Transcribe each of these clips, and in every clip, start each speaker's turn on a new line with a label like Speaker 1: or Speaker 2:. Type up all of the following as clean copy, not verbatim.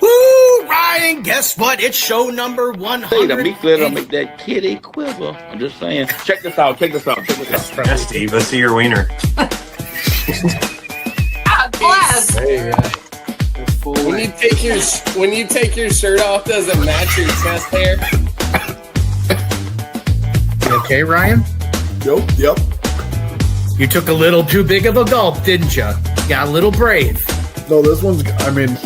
Speaker 1: Woo, Ryan, guess what? It's show number 100.
Speaker 2: Hey, the meat glitter will make that kitty quiver. I'm just saying. Check this out.
Speaker 3: Yeah, Steve, let's see your wiener.
Speaker 4: Bless.
Speaker 5: There you go. When you take your shirt off, does it match your chest hair?
Speaker 1: You okay, Ryan?
Speaker 5: Yep.
Speaker 1: You took a little too big of a gulp, didn't you? Got a little brave.
Speaker 6: No, this one's, I mean...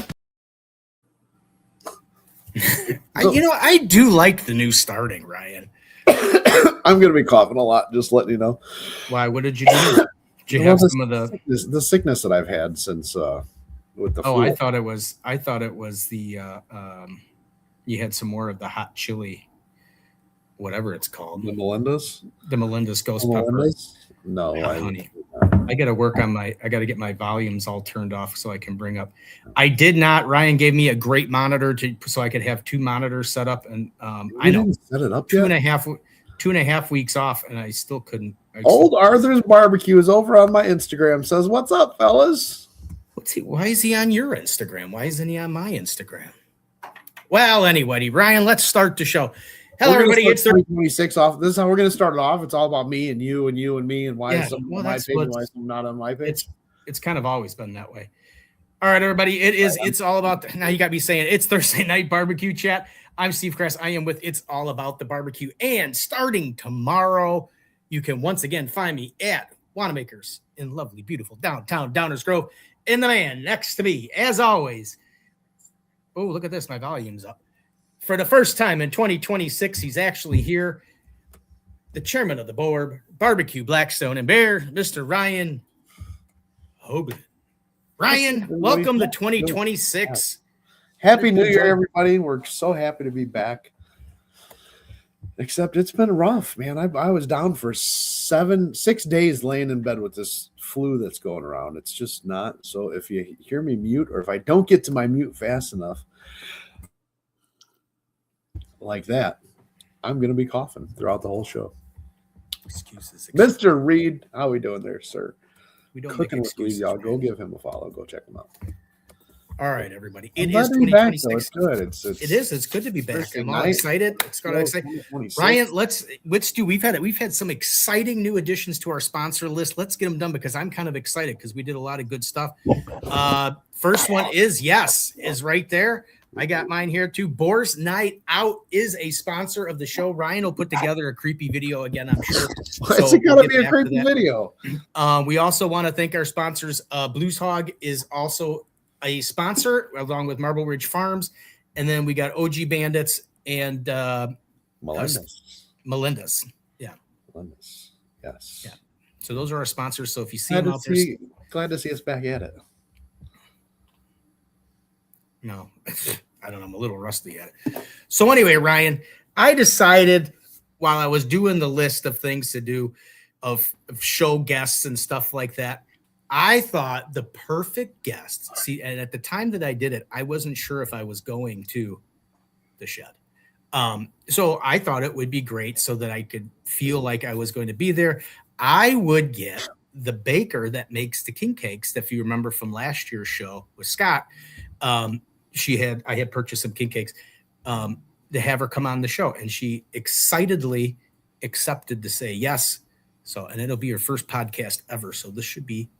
Speaker 1: I do like the new starting, Ryan.
Speaker 6: I'm going to be coughing a lot, just letting you know.
Speaker 1: Why? What did you do? Did you have some of
Speaker 6: the sickness that I've had since with the flu.
Speaker 1: I thought it was the you had some more of the hot chili, whatever it's called.
Speaker 6: The Melinda's?
Speaker 1: The Melinda's ghost pepper.
Speaker 6: No,
Speaker 1: honey. I got to work on I got to get my volumes all turned off so I can bring up. I did not. Ryan gave me a great monitor so I could have two monitors set up, and I know
Speaker 6: set it up
Speaker 1: two and a half weeks off, and I still couldn't.
Speaker 6: Old Arthur's Barbecue is over on my Instagram. Says, "What's up, fellas?"
Speaker 1: Why is he on your Instagram? Why isn't he on my Instagram? Well, anyway, Ryan, let's start the show. Hello, everybody. It's
Speaker 6: 2026 off. This is how we're going to start it off. It's all about me and you and you and me, and why is some on my page and why some not on my page.
Speaker 1: It's kind of always been that way. All right, everybody. It's all about. Now you got me saying it's Thursday night barbecue chat. I'm Steve Kress. I am with It's All About the Barbecue, and starting tomorrow, you can once again find me at Wanamaker's in lovely, beautiful downtown Downers Grove. And the man next to me, as always. Oh, look at this. My volume's up. For the first time in 2026, he's actually here. The chairman of the board, Barbecue Blackstone and Bear, Mr. Ryan Hoagland. Ryan, welcome to 2026.
Speaker 6: Happy New Year, everybody. We're so happy to be back. Except it's been rough, man. I was down for 6 days laying in bed with this flu that's going around. It's just not. So if you hear me mute, or if I don't get to my mute fast enough, like that, I'm going to be coughing throughout the whole show.
Speaker 1: Excuses.
Speaker 6: Mr. Reed, how we doing there, sir?
Speaker 1: We don't
Speaker 6: Cooking
Speaker 1: make
Speaker 6: with Reed,
Speaker 1: excuses.
Speaker 6: y'all. Go give him a follow. Go check him out.
Speaker 1: All right, everybody.
Speaker 6: It
Speaker 1: is
Speaker 6: is 2026.
Speaker 1: Back,
Speaker 6: it's good. It is.
Speaker 1: It's good to be back. I'm all excited. It's got excited. Ryan, let's do. We've had some exciting new additions to our sponsor list. Let's get them done because I'm kind of excited because we did a lot of good stuff. First one is right there. I got mine here too. Boar's Night Out is a sponsor of the show. Ryan will put together a creepy video again, I'm sure.
Speaker 6: It's got to be a creepy video.
Speaker 1: We also want to thank our sponsors. Blues Hog is also a sponsor along with Marble Ridge Farms. And then we got OG Bandits and Melinda's. Yeah.
Speaker 6: Melinda's. Yes.
Speaker 1: Yeah. So those are our sponsors. So if you see them out there.
Speaker 6: Glad to see us back at it.
Speaker 1: No, I don't know. I'm a little rusty at it. So anyway, Ryan, I decided while I was doing the list of things to do of show guests and stuff like that, I thought the perfect guest. See, and at the time that I did it, I wasn't sure if I was going to the shed. So I thought it would be great so that I could feel like I was going to be there. I would get the baker that makes the king cakes. If you remember from last year's show with Scott, I had purchased some king cakes to have her come on the show, and she excitedly accepted to say yes. So, and it'll be her first podcast ever. So this should be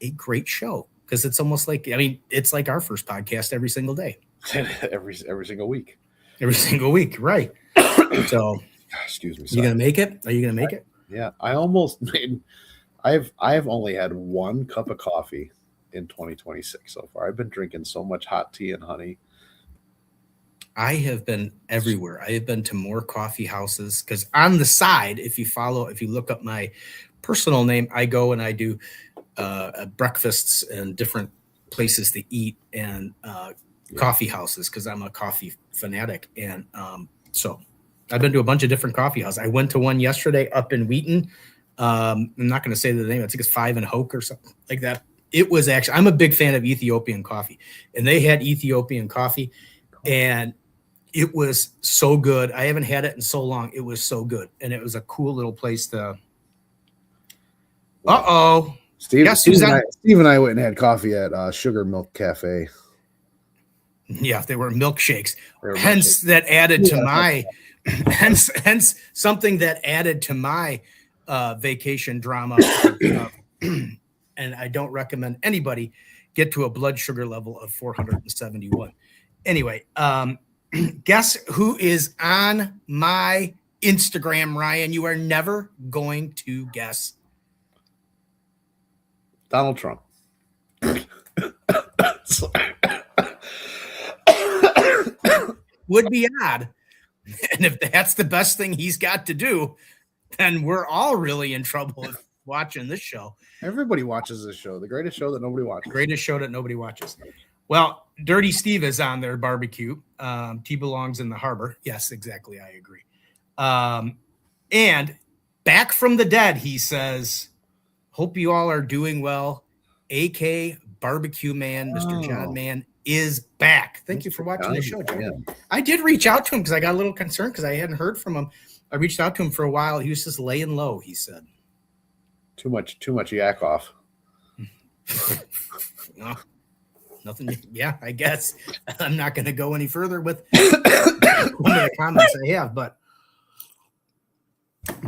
Speaker 1: a great show because it's almost like, it's like our first podcast every single day.
Speaker 6: every single week.
Speaker 1: Every single week. Right. So
Speaker 6: excuse me.
Speaker 1: You going to make it? Are you going to make it?
Speaker 6: Yeah. I almost made, I've only had one cup of coffee in 2026 so far. I've been drinking so much hot tea and honey.
Speaker 1: I have been everywhere. I have been to more coffee houses because on the side, if you look up my personal name, I go and I do breakfasts and different places to eat and coffee houses because I'm a coffee fanatic. And so I've been to a bunch of different coffee houses. I went to one yesterday up in Wheaton. I'm not going to say the name. I think it's 5 and Hoke or something like that. It was actually, I'm a big fan of Ethiopian coffee, and they had Ethiopian coffee, and it was so good. I haven't had it in so long. It was so good, and it was a cool little place to.
Speaker 6: Steve and I went and had coffee at Sugar Milk Cafe.
Speaker 1: Yeah, they were milkshakes.
Speaker 6: They were
Speaker 1: Hence that added to my hence something that added to my vacation drama. And I don't recommend anybody get to a blood sugar level of 471. Anyway, guess who is on my Instagram, Ryan? You are never going to guess.
Speaker 6: Donald Trump.
Speaker 1: Would be odd. And if that's the best thing he's got to do, then we're all really in trouble with watching this show.
Speaker 6: Everybody watches this show. The greatest show that nobody watches.
Speaker 1: Greatest show that nobody watches. Well, Dirty Steve is on their barbecue. He belongs in the harbor. Yes, exactly. I agree. And back from the dead, he says, hope you all are doing well. AK Barbecue Man, Mr. John Mann is back. Thank you for watching the show, John. Yeah. I did reach out to him because I got a little concerned because I hadn't heard from him. I reached out to him for a while. He was just laying low, he said.
Speaker 6: Too much yak off.
Speaker 1: No, nothing. Yeah, I guess I'm not going to go any further with the comments I have, but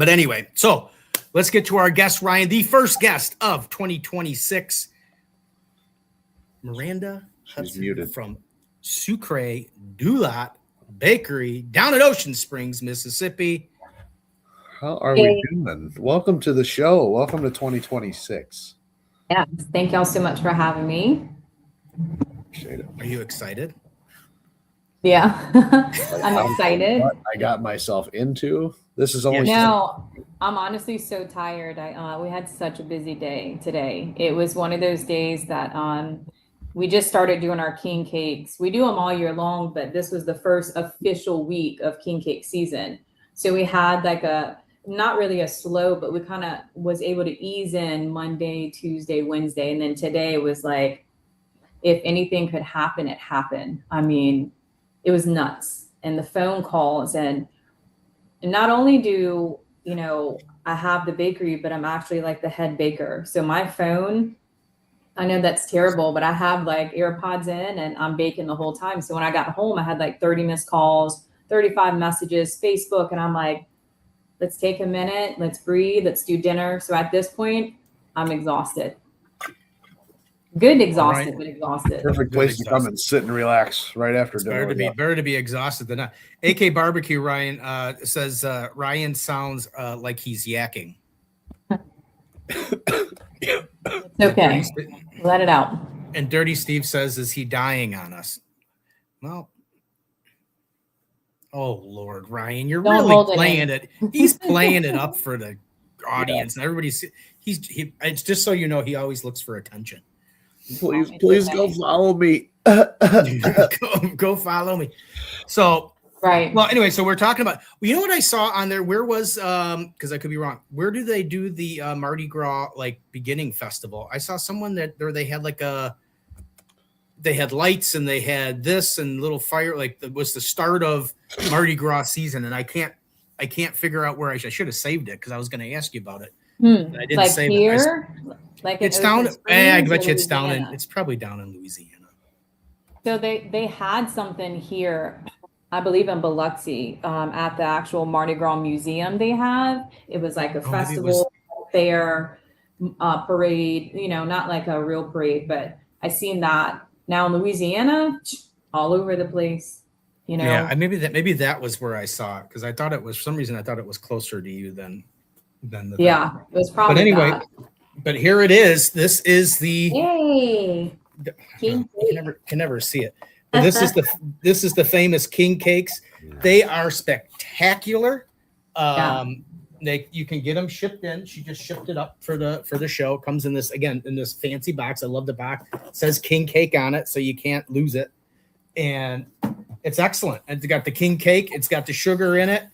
Speaker 1: anyway, so let's get to our guest, Ryan, the first guest of 2026. Miranda Hudson
Speaker 6: muted.
Speaker 1: From Sucre Dolot Bakery down at Ocean Springs, Mississippi.
Speaker 6: How are we doing? Welcome to the show. Welcome to 2026.
Speaker 4: Yeah, thank y'all so much for having me.
Speaker 6: Appreciate it.
Speaker 1: Are you excited?
Speaker 4: Yeah, I'm excited.
Speaker 6: What I got myself into. This is only.
Speaker 4: No, I'm honestly so tired. We had such a busy day today. It was one of those days that we just started doing our king cakes. We do them all year long, but this was the first official week of king cake season. So we had like not really a slow, but we kind of was able to ease in Monday, Tuesday, Wednesday. And then today was like, if anything could happen, it happened. I mean, it was nuts. And the phone calls, and not only do, I have the bakery, but I'm actually like the head baker. So my phone, I know that's terrible, but I have like AirPods in and I'm baking the whole time. So when I got home, I had like 30 missed calls, 35 messages, Facebook. And I'm like, let's take a minute. Let's breathe. Let's do dinner. So at this point, I'm exhausted. Good exhausted, right. But exhausted.
Speaker 6: Perfect place to come and sit and relax right after dinner.
Speaker 1: Better to be exhausted than not. AK Barbecue, Ryan says Ryan sounds like he's yakking.
Speaker 4: It's okay. Let it out.
Speaker 1: And Dirty Steve says, is he dying on us? Well, oh Lord, Ryan, you're really playing it. He's playing it up for the audience, and everybody's it's just so you know, he always looks for attention.
Speaker 6: Please go follow me.
Speaker 1: go follow me. So
Speaker 4: right.
Speaker 1: Well, anyway, so we're talking about. Well, you know what I saw on there? Where was because I could be wrong. Where do they do the Mardi Gras like beginning festival? I saw someone that they had like they had lights and they had this and little fire. Like it was the start of Mardi Gras season, and I can't figure out where I should have saved it because I was going to ask you about it. I didn't
Speaker 4: like
Speaker 1: save
Speaker 4: here?
Speaker 1: it.
Speaker 4: Like
Speaker 1: it's down. I bet you it's down in. It's probably down in Louisiana.
Speaker 4: So they had something here, I believe in Biloxi, at the actual Mardi Gras museum they have. It was like a festival, fair, parade. Not like a real parade, but I seen that now in Louisiana, all over the place.
Speaker 1: Yeah, maybe that was where I saw it because I thought it was for some reason I thought it was closer to you than the.
Speaker 4: Yeah, it was probably.
Speaker 1: But anyway.
Speaker 4: That.
Speaker 1: But here it is. This is the.
Speaker 4: Yay!
Speaker 1: Can never see it. But this is the famous king cakes. They are spectacular. You can get them shipped in. She just shipped it up for the show. It comes in this fancy box. I love the box. It says king cake on it, so you can't lose it. And it's excellent. It's got the king cake. It's got the sugar in it,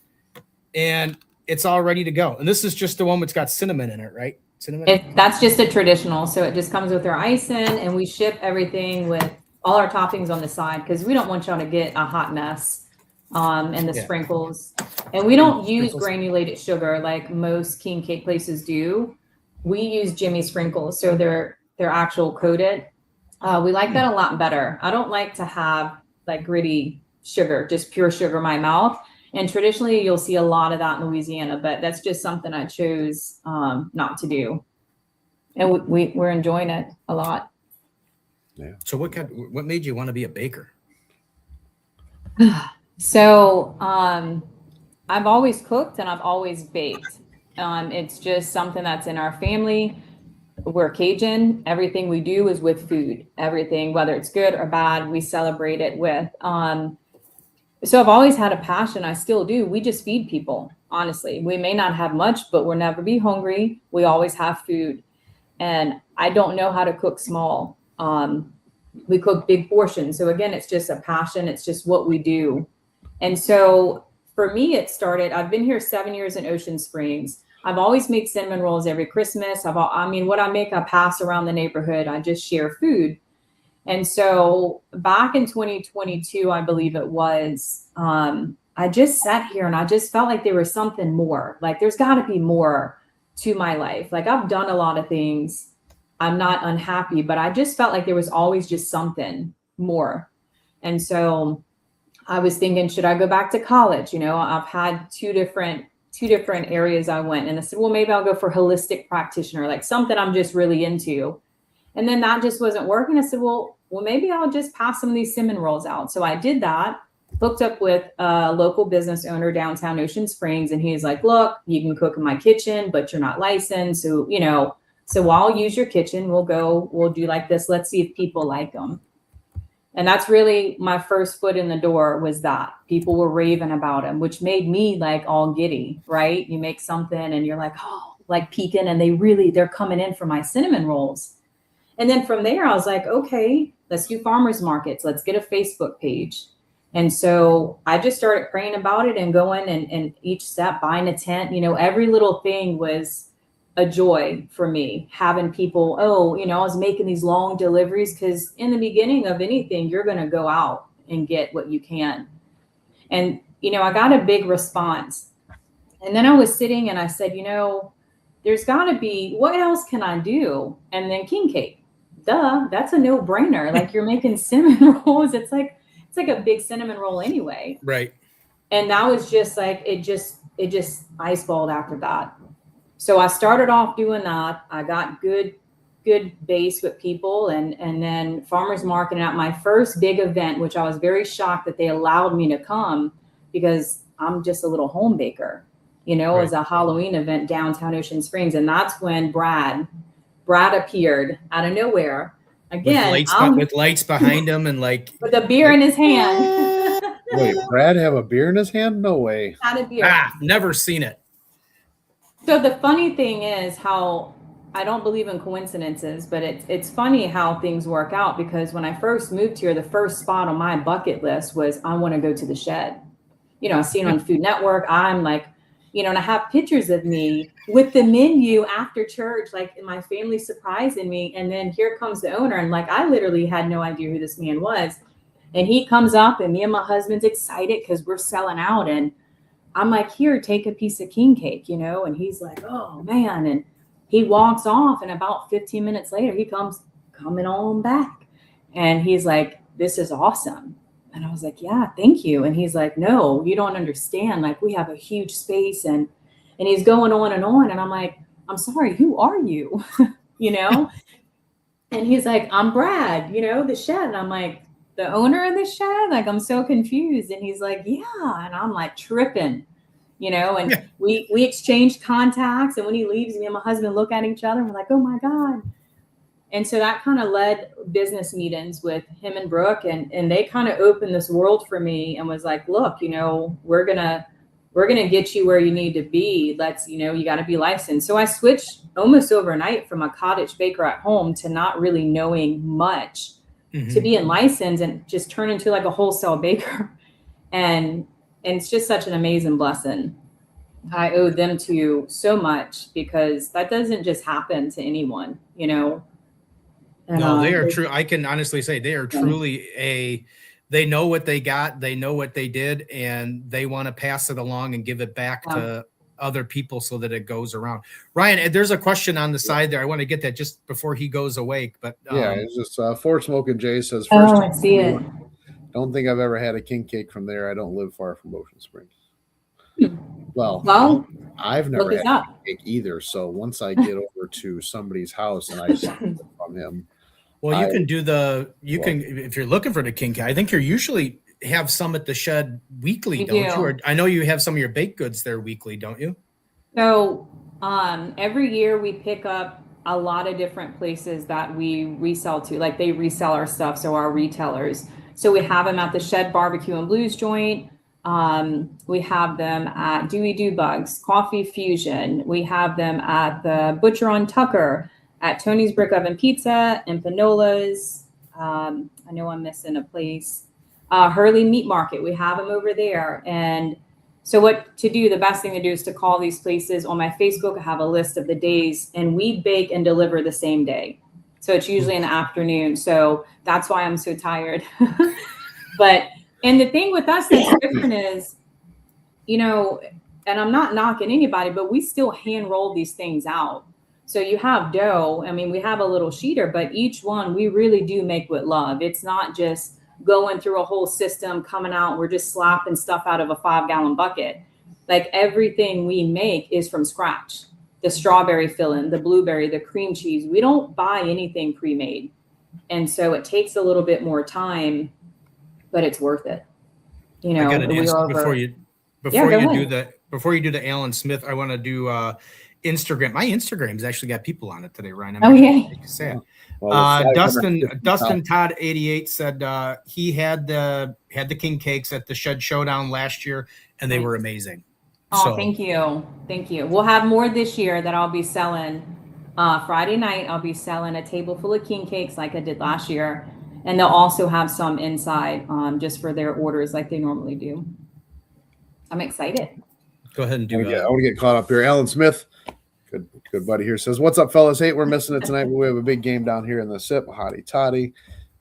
Speaker 1: and it's all ready to go. And this is just the one that's got cinnamon in it, right?
Speaker 4: That's just a traditional. So it just comes with our icing, and we ship everything with all our toppings on the side because we don't want y'all to get a hot mess. And the sprinkles. And we don't use granulated sugar like most king cake places do. We use Jimmy sprinkles, so they're actual coated. We like that a lot better. I don't like to have like gritty sugar, just pure sugar in my mouth. And traditionally you'll see a lot of that in Louisiana, but that's just something I chose not to do. And we're enjoying it a lot.
Speaker 6: Yeah.
Speaker 1: So what made you want to be a baker?
Speaker 4: So I've always cooked and I've always baked. It's just something that's in our family. We're Cajun. Everything we do is with food. Everything, whether it's good or bad, we celebrate it with. So I've always had a passion. I still do. We just feed people, honestly. We may not have much, but we'll never be hungry. We always have food. And I don't know how to cook small. We cook big portions. So again, it's just a passion. It's just what we do. And so for me, it started, I've been here 7 years in Ocean Springs. I've always made cinnamon rolls every Christmas. What I make, I pass around the neighborhood. I just share food. And so back in 2022, I believe it was, I just sat here and I just felt like there was something more. Like there's got to be more to my life. Like I've done a lot of things. I'm not unhappy, but I just felt like there was always just something more. And so I was thinking, should I go back to college? I've had two different areas I went, and I said, well, maybe I'll go for holistic practitioner, like something I'm just really into. And then that just wasn't working. I said, well, maybe I'll just pass some of these cinnamon rolls out. So I did that, hooked up with a local business owner downtown Ocean Springs. And he's like, look, you can cook in my kitchen, but you're not licensed. So, so I'll use your kitchen. We'll do like this. Let's see if people like them. And that's really my first foot in the door, was that people were raving about him, which made me like all giddy, right? You make something and you're like, oh, like peeking, and they're coming in for my cinnamon rolls. And then from there, I was like, okay, let's do farmers markets. Let's get a Facebook page. And so I just started praying about it and going and each step, buying a tent, every little thing was a joy for me, having people, I was making these long deliveries, because in the beginning of anything, you're going to go out and get what you can. And, I got a big response. And then I was sitting and I said, there's got to be, what else can I do? And then king cake. Duh, that's a no-brainer. Like you're making cinnamon rolls. It's like a big cinnamon roll anyway.
Speaker 1: Right.
Speaker 4: And that was just like, it just iceballed after that. So I started off doing that. I got good base with people, and then farmers market at my first big event, which I was very shocked that they allowed me to come, because I'm just a little home baker. It was a Halloween event downtown Ocean Springs. And that's when Brad appeared out of nowhere. Again,
Speaker 1: with lights behind him and like
Speaker 4: with a beer in his hand.
Speaker 6: Wait, Brad have a beer in his hand? No way.
Speaker 4: Had a beer.
Speaker 1: Never seen it.
Speaker 4: So the funny thing is how I don't believe in coincidences, but it's funny how things work out, because when I first moved here, the first spot on my bucket list was I want to go to the shed. I seen on Food Network. I'm like, and I have pictures of me with the menu after church, like my family surprising me. And then here comes the owner. And like, I literally had no idea who this man was. And he comes up, and me and my husband's excited because we're selling out. And I'm like, here, take a piece of king cake, and he's like, oh man. And he walks off, and about 15 minutes later, he comes coming on back. And he's like, this is awesome. And I was like, yeah, thank you. And he's like, no, you don't understand. Like, we have a huge space. And he's going on and on. And I'm like, I'm sorry, who are you? And he's like, I'm Brad, the shed. And I'm like, the owner of the shed? Like, I'm so confused. And he's like, yeah. And I'm like tripping, and we exchanged contacts. And when he leaves, me and my husband look at each other and we're like, oh my God. And so that kind of led business meetings with him and Brooke, and they kind of opened this world for me and was like, look, we're going to get you where you need to be. Let's, you got to be licensed. So I switched almost overnight from a cottage baker at home to not really knowing much to being licensed, and just turn into like a wholesale baker. And it's just such an amazing blessing. I owe them to so much, because that doesn't just happen to anyone, And,
Speaker 1: no, they are true. I can honestly say they are truly they know what they got. They know what they did, and they want to pass it along and give it back to other people so that it goes around. Ryan, there's a question on the side there. I want to get that just before he goes away. But
Speaker 6: it's just Fort Smoke and Jay says,
Speaker 4: I see it.
Speaker 6: Don't think I've ever had a king cake from there. I don't live far from Ocean Springs. Well,
Speaker 4: Well,
Speaker 6: I've never
Speaker 4: look
Speaker 6: had
Speaker 4: us
Speaker 6: a
Speaker 4: up.
Speaker 6: king cake either. So once I get over to somebody's house and I steal it from him,
Speaker 1: Well, you
Speaker 6: I-
Speaker 1: can do if you're looking for the king cake. I think you usually have some at the shed weekly,
Speaker 4: We
Speaker 1: don't
Speaker 4: do.
Speaker 1: you? Or I know you have some of your baked goods there weekly, don't you?
Speaker 4: So every year we pick up a lot of different places that we resell to, like they resell our stuff, so our retailers. So we have them at the Shed Barbecue and Blues joint. We have them at Dewey Do Bugs, Coffee Fusion. We have them at the Butcher on Tucker, at Tony's Brick Oven Pizza, and Panola's. I know I'm missing a place. Hurley Meat Market. We have them over there. And so what to do, the best thing to do is to call these places. On my Facebook, I have a list of the days, and we bake and deliver the same day. So it's usually in the afternoon. So that's why I'm so tired. And the thing with us that's different is, and I'm not knocking anybody, but we still hand roll these things out. So you have dough. I mean, we have a little sheeter, but each one we really do make with love. It's not just going through a whole system, coming out, we're just slapping stuff out of a 5-gallon bucket. Like everything we make is from scratch. The strawberry filling, the blueberry, the cream cheese. We don't buy anything pre-made. And so it takes a little bit more time, but it's worth it.
Speaker 1: I got an answer before you do the Alan Smith. I want to do Instagram. My Instagram's actually got people on it today, Ryan. Sad.
Speaker 6: well,
Speaker 1: Dustin Todd 88 said he had the king cakes at the Shed Showdown last year, and they were amazing.
Speaker 4: Oh, thank you. We'll have more this year that I'll be selling. Friday night, I'll be selling a table full of king cakes like I did last year. And they'll also have some inside just for their orders like they normally do. I'm excited.
Speaker 1: Go ahead and do
Speaker 6: I want to get caught up here. Alan Smith, good buddy here, says, "What's up, fellas? Hey, we're missing it tonight, but we have a big game down here in the SIP. Hotty toddy."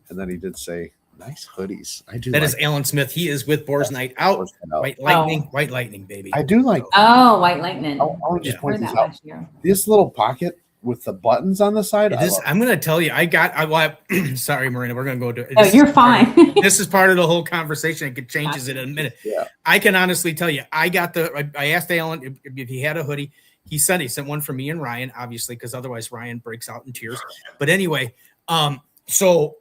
Speaker 6: And then he did say, "Nice hoodies." I do.
Speaker 1: That is Alan Smith. He is with Boars Night Out. White Lightning, baby.
Speaker 6: I do like.
Speaker 4: Oh, White Lightning.
Speaker 6: I want to just point
Speaker 4: Heard
Speaker 6: this
Speaker 4: that
Speaker 6: out.
Speaker 4: last year.
Speaker 6: This little pocket with the buttons on the side.
Speaker 1: I'm going to tell you, sorry, Marina, we're going to go to.
Speaker 4: Oh, you're fine.
Speaker 1: This is part of the whole conversation. It changes it in a minute.
Speaker 6: Yeah.
Speaker 1: I can honestly tell you, I asked Alan if he had a hoodie. He sent one for me and Ryan, obviously, because otherwise Ryan breaks out in tears. But anyway, so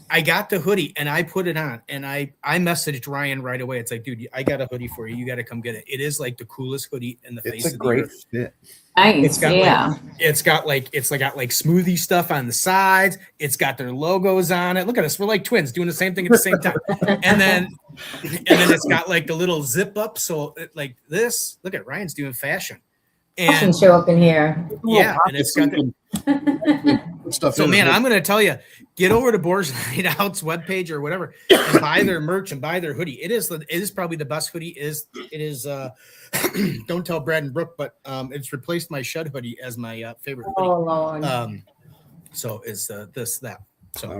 Speaker 1: I got the hoodie and I put it on and I messaged Ryan right away. It's like, dude, I got a hoodie for you. You got to come get it. It is like the coolest hoodie in the face of the earth.
Speaker 6: It's a great fit.
Speaker 4: Nice.
Speaker 1: It's got smoothie stuff on the sides. It's got their logos on it. Look at us. We're like twins doing the same thing at the same time. and then it's got like the little zip up. So like this, look at Ryan's doing fashion.
Speaker 4: I can show up in here.
Speaker 1: Yeah. And it's got
Speaker 6: stuff.
Speaker 1: So man, I'm going to tell you, get over to Boars Night Out's webpage or whatever and buy their merch and buy their hoodie. It is probably the best hoodie. It is don't tell Brad and Brooke, but it's replaced my Shed hoodie as my favorite hoodie.
Speaker 4: Oh Lord.
Speaker 1: So is that. So
Speaker 6: I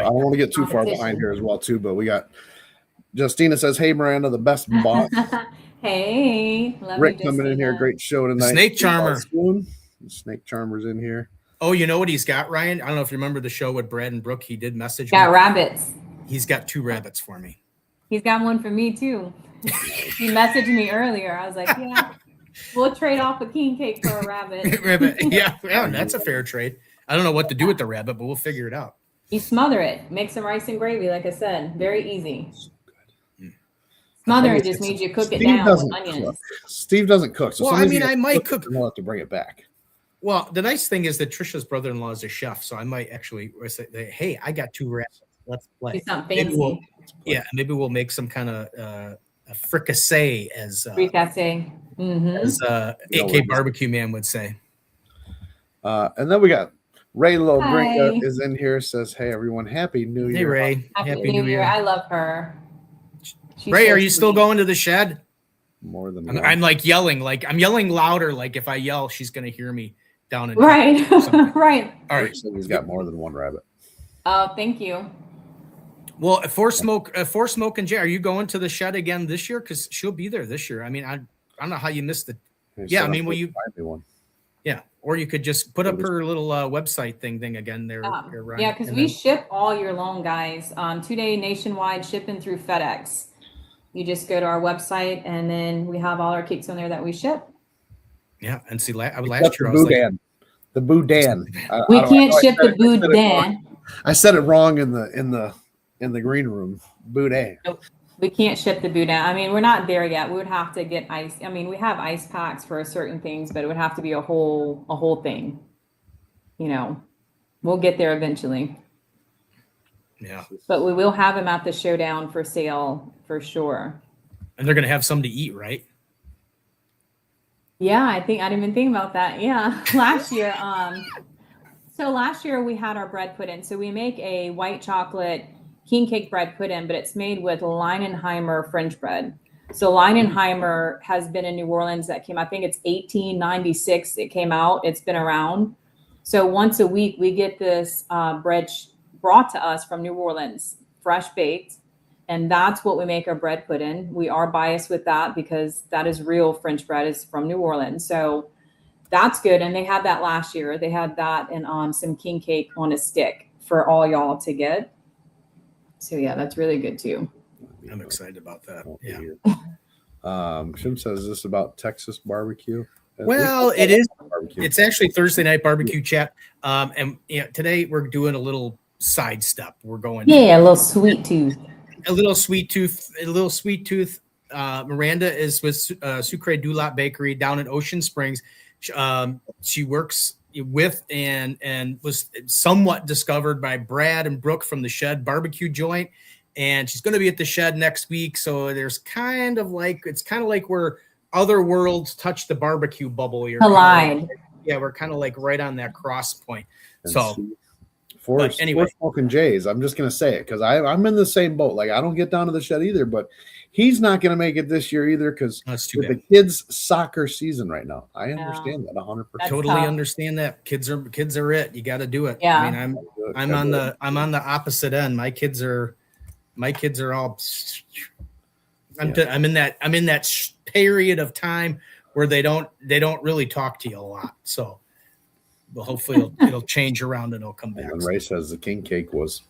Speaker 6: don't want to get too far behind here as well too, but we got Justina says, "Hey Miranda, the best boss."
Speaker 4: Hey,
Speaker 6: Rick coming in here, great show tonight.
Speaker 1: Snake Charmer.
Speaker 6: Snake Charmer's in here.
Speaker 1: Oh, you know what he's got, Ryan? I don't know if you remember the show with Brad and Brooke. He did message
Speaker 4: got
Speaker 1: me.
Speaker 4: rabbits.
Speaker 1: He's got 2 rabbits for me.
Speaker 4: He's got one for me too. He messaged me earlier. I was like, yeah, we'll trade off a king cake for a rabbit.
Speaker 1: Yeah, that's a fair trade. I don't know what to do with the rabbit, but we'll figure it out.
Speaker 4: You smother it. Make some rice and gravy, like I said. Very easy. Smothering just means you cook it down with onions.
Speaker 6: Steve doesn't cook. So
Speaker 1: well, I mean, I might cook.
Speaker 6: We'll have to bring it back.
Speaker 1: Well, the nice thing is that Trisha's brother-in-law is a chef, so I might actually say, "Hey, I got 2 rabbits. Let's play."
Speaker 4: Do something fancy.
Speaker 1: Maybe we'll make some kind of a fricassee, as
Speaker 4: fricassee,
Speaker 1: as AK Barbecue Man would say.
Speaker 6: And then we got Ray Lobrinka is in here. Says, "Hey everyone, Happy New Year!"
Speaker 1: Hey Ray,
Speaker 4: Happy New Year! I love her.
Speaker 1: Ray, are you still going to the Shed?
Speaker 6: More than one.
Speaker 1: I'm like yelling, I'm yelling louder. Like if I yell, she's gonna hear me down in
Speaker 4: right. Right.
Speaker 1: All right.
Speaker 6: So he's got more than 1 rabbit.
Speaker 4: Oh, thank you.
Speaker 1: Well, for Smoke and Jay, are you going to the Shed again this year? Because she'll be there this year. I mean, I don't know how you missed it. Yeah, I mean, will you?
Speaker 6: One.
Speaker 1: Yeah, or you could just put up her little website thing again there. Ryan.
Speaker 4: Yeah, because we ship all year long, guys. 2-day nationwide shipping through FedEx. You just go to our website, and then we have all our cakes on there that we ship.
Speaker 1: Yeah, and see, last year
Speaker 6: the
Speaker 1: I was
Speaker 6: boudin. The boudin.
Speaker 4: We can't ship the boudin.
Speaker 6: I said it wrong in the green room. Boudin.
Speaker 4: Nope. We can't ship the boudin. I mean, we're not there yet. We would have to get ice. I mean, we have ice packs for certain things, but it would have to be a whole thing. You know, we'll get there eventually.
Speaker 1: Yeah.
Speaker 4: But we will have them at the showdown for sale for sure.
Speaker 1: And they're going to have some to eat, right?
Speaker 4: Yeah, I didn't even think about that. Yeah. Last year, so last year we had our bread pudding. So we make a white chocolate king cake bread pudding, but it's made with Leinenheimer French bread. So Leinenheimer has been in New Orleans. I think it's 1896. It came out. It's been around. So once a week we get this bread brought to us from New Orleans, fresh baked. And that's what we make our bread pudding. We are biased with that because that is real French bread, is from New Orleans. So that's good. And they had that last year. They had that and some king cake on a stick for all y'all to get. So yeah, that's really good too.
Speaker 1: I'm excited about that. Yeah.
Speaker 6: Shim says, is this about Texas barbecue?
Speaker 1: Well, it is. Barbecue. It's actually Thursday night barbecue chat. And today we're doing a little sidestep. We're going.
Speaker 4: Yeah, a little sweet tooth.
Speaker 1: A little sweet tooth. Meranda is with Sucre Dolot Bakery down in Ocean Springs. She works with and was somewhat discovered by Brad and Brooke from the Shed barbecue joint, and she's going to be at the Shed next week. So there's it's kind of like where other worlds touch the barbecue bubble. You're
Speaker 4: collide.
Speaker 1: We're kind of like right on that cross point.
Speaker 6: And
Speaker 1: so
Speaker 6: for Smoking Jays, I'm just going to say it because I'm in the same boat. Like, I don't get down to the Shed either, but he's not going to make it this year either because the kids' soccer season right now. I understand that 100%.
Speaker 1: Totally understand that. Kids are it. You got to do it.
Speaker 4: Yeah.
Speaker 1: I mean, I'm on the opposite end. My kids are all. I'm in that period of time where they don't really talk to you a lot. So. Well, hopefully it'll change around and it'll come back.
Speaker 6: And Ray says the king cake was.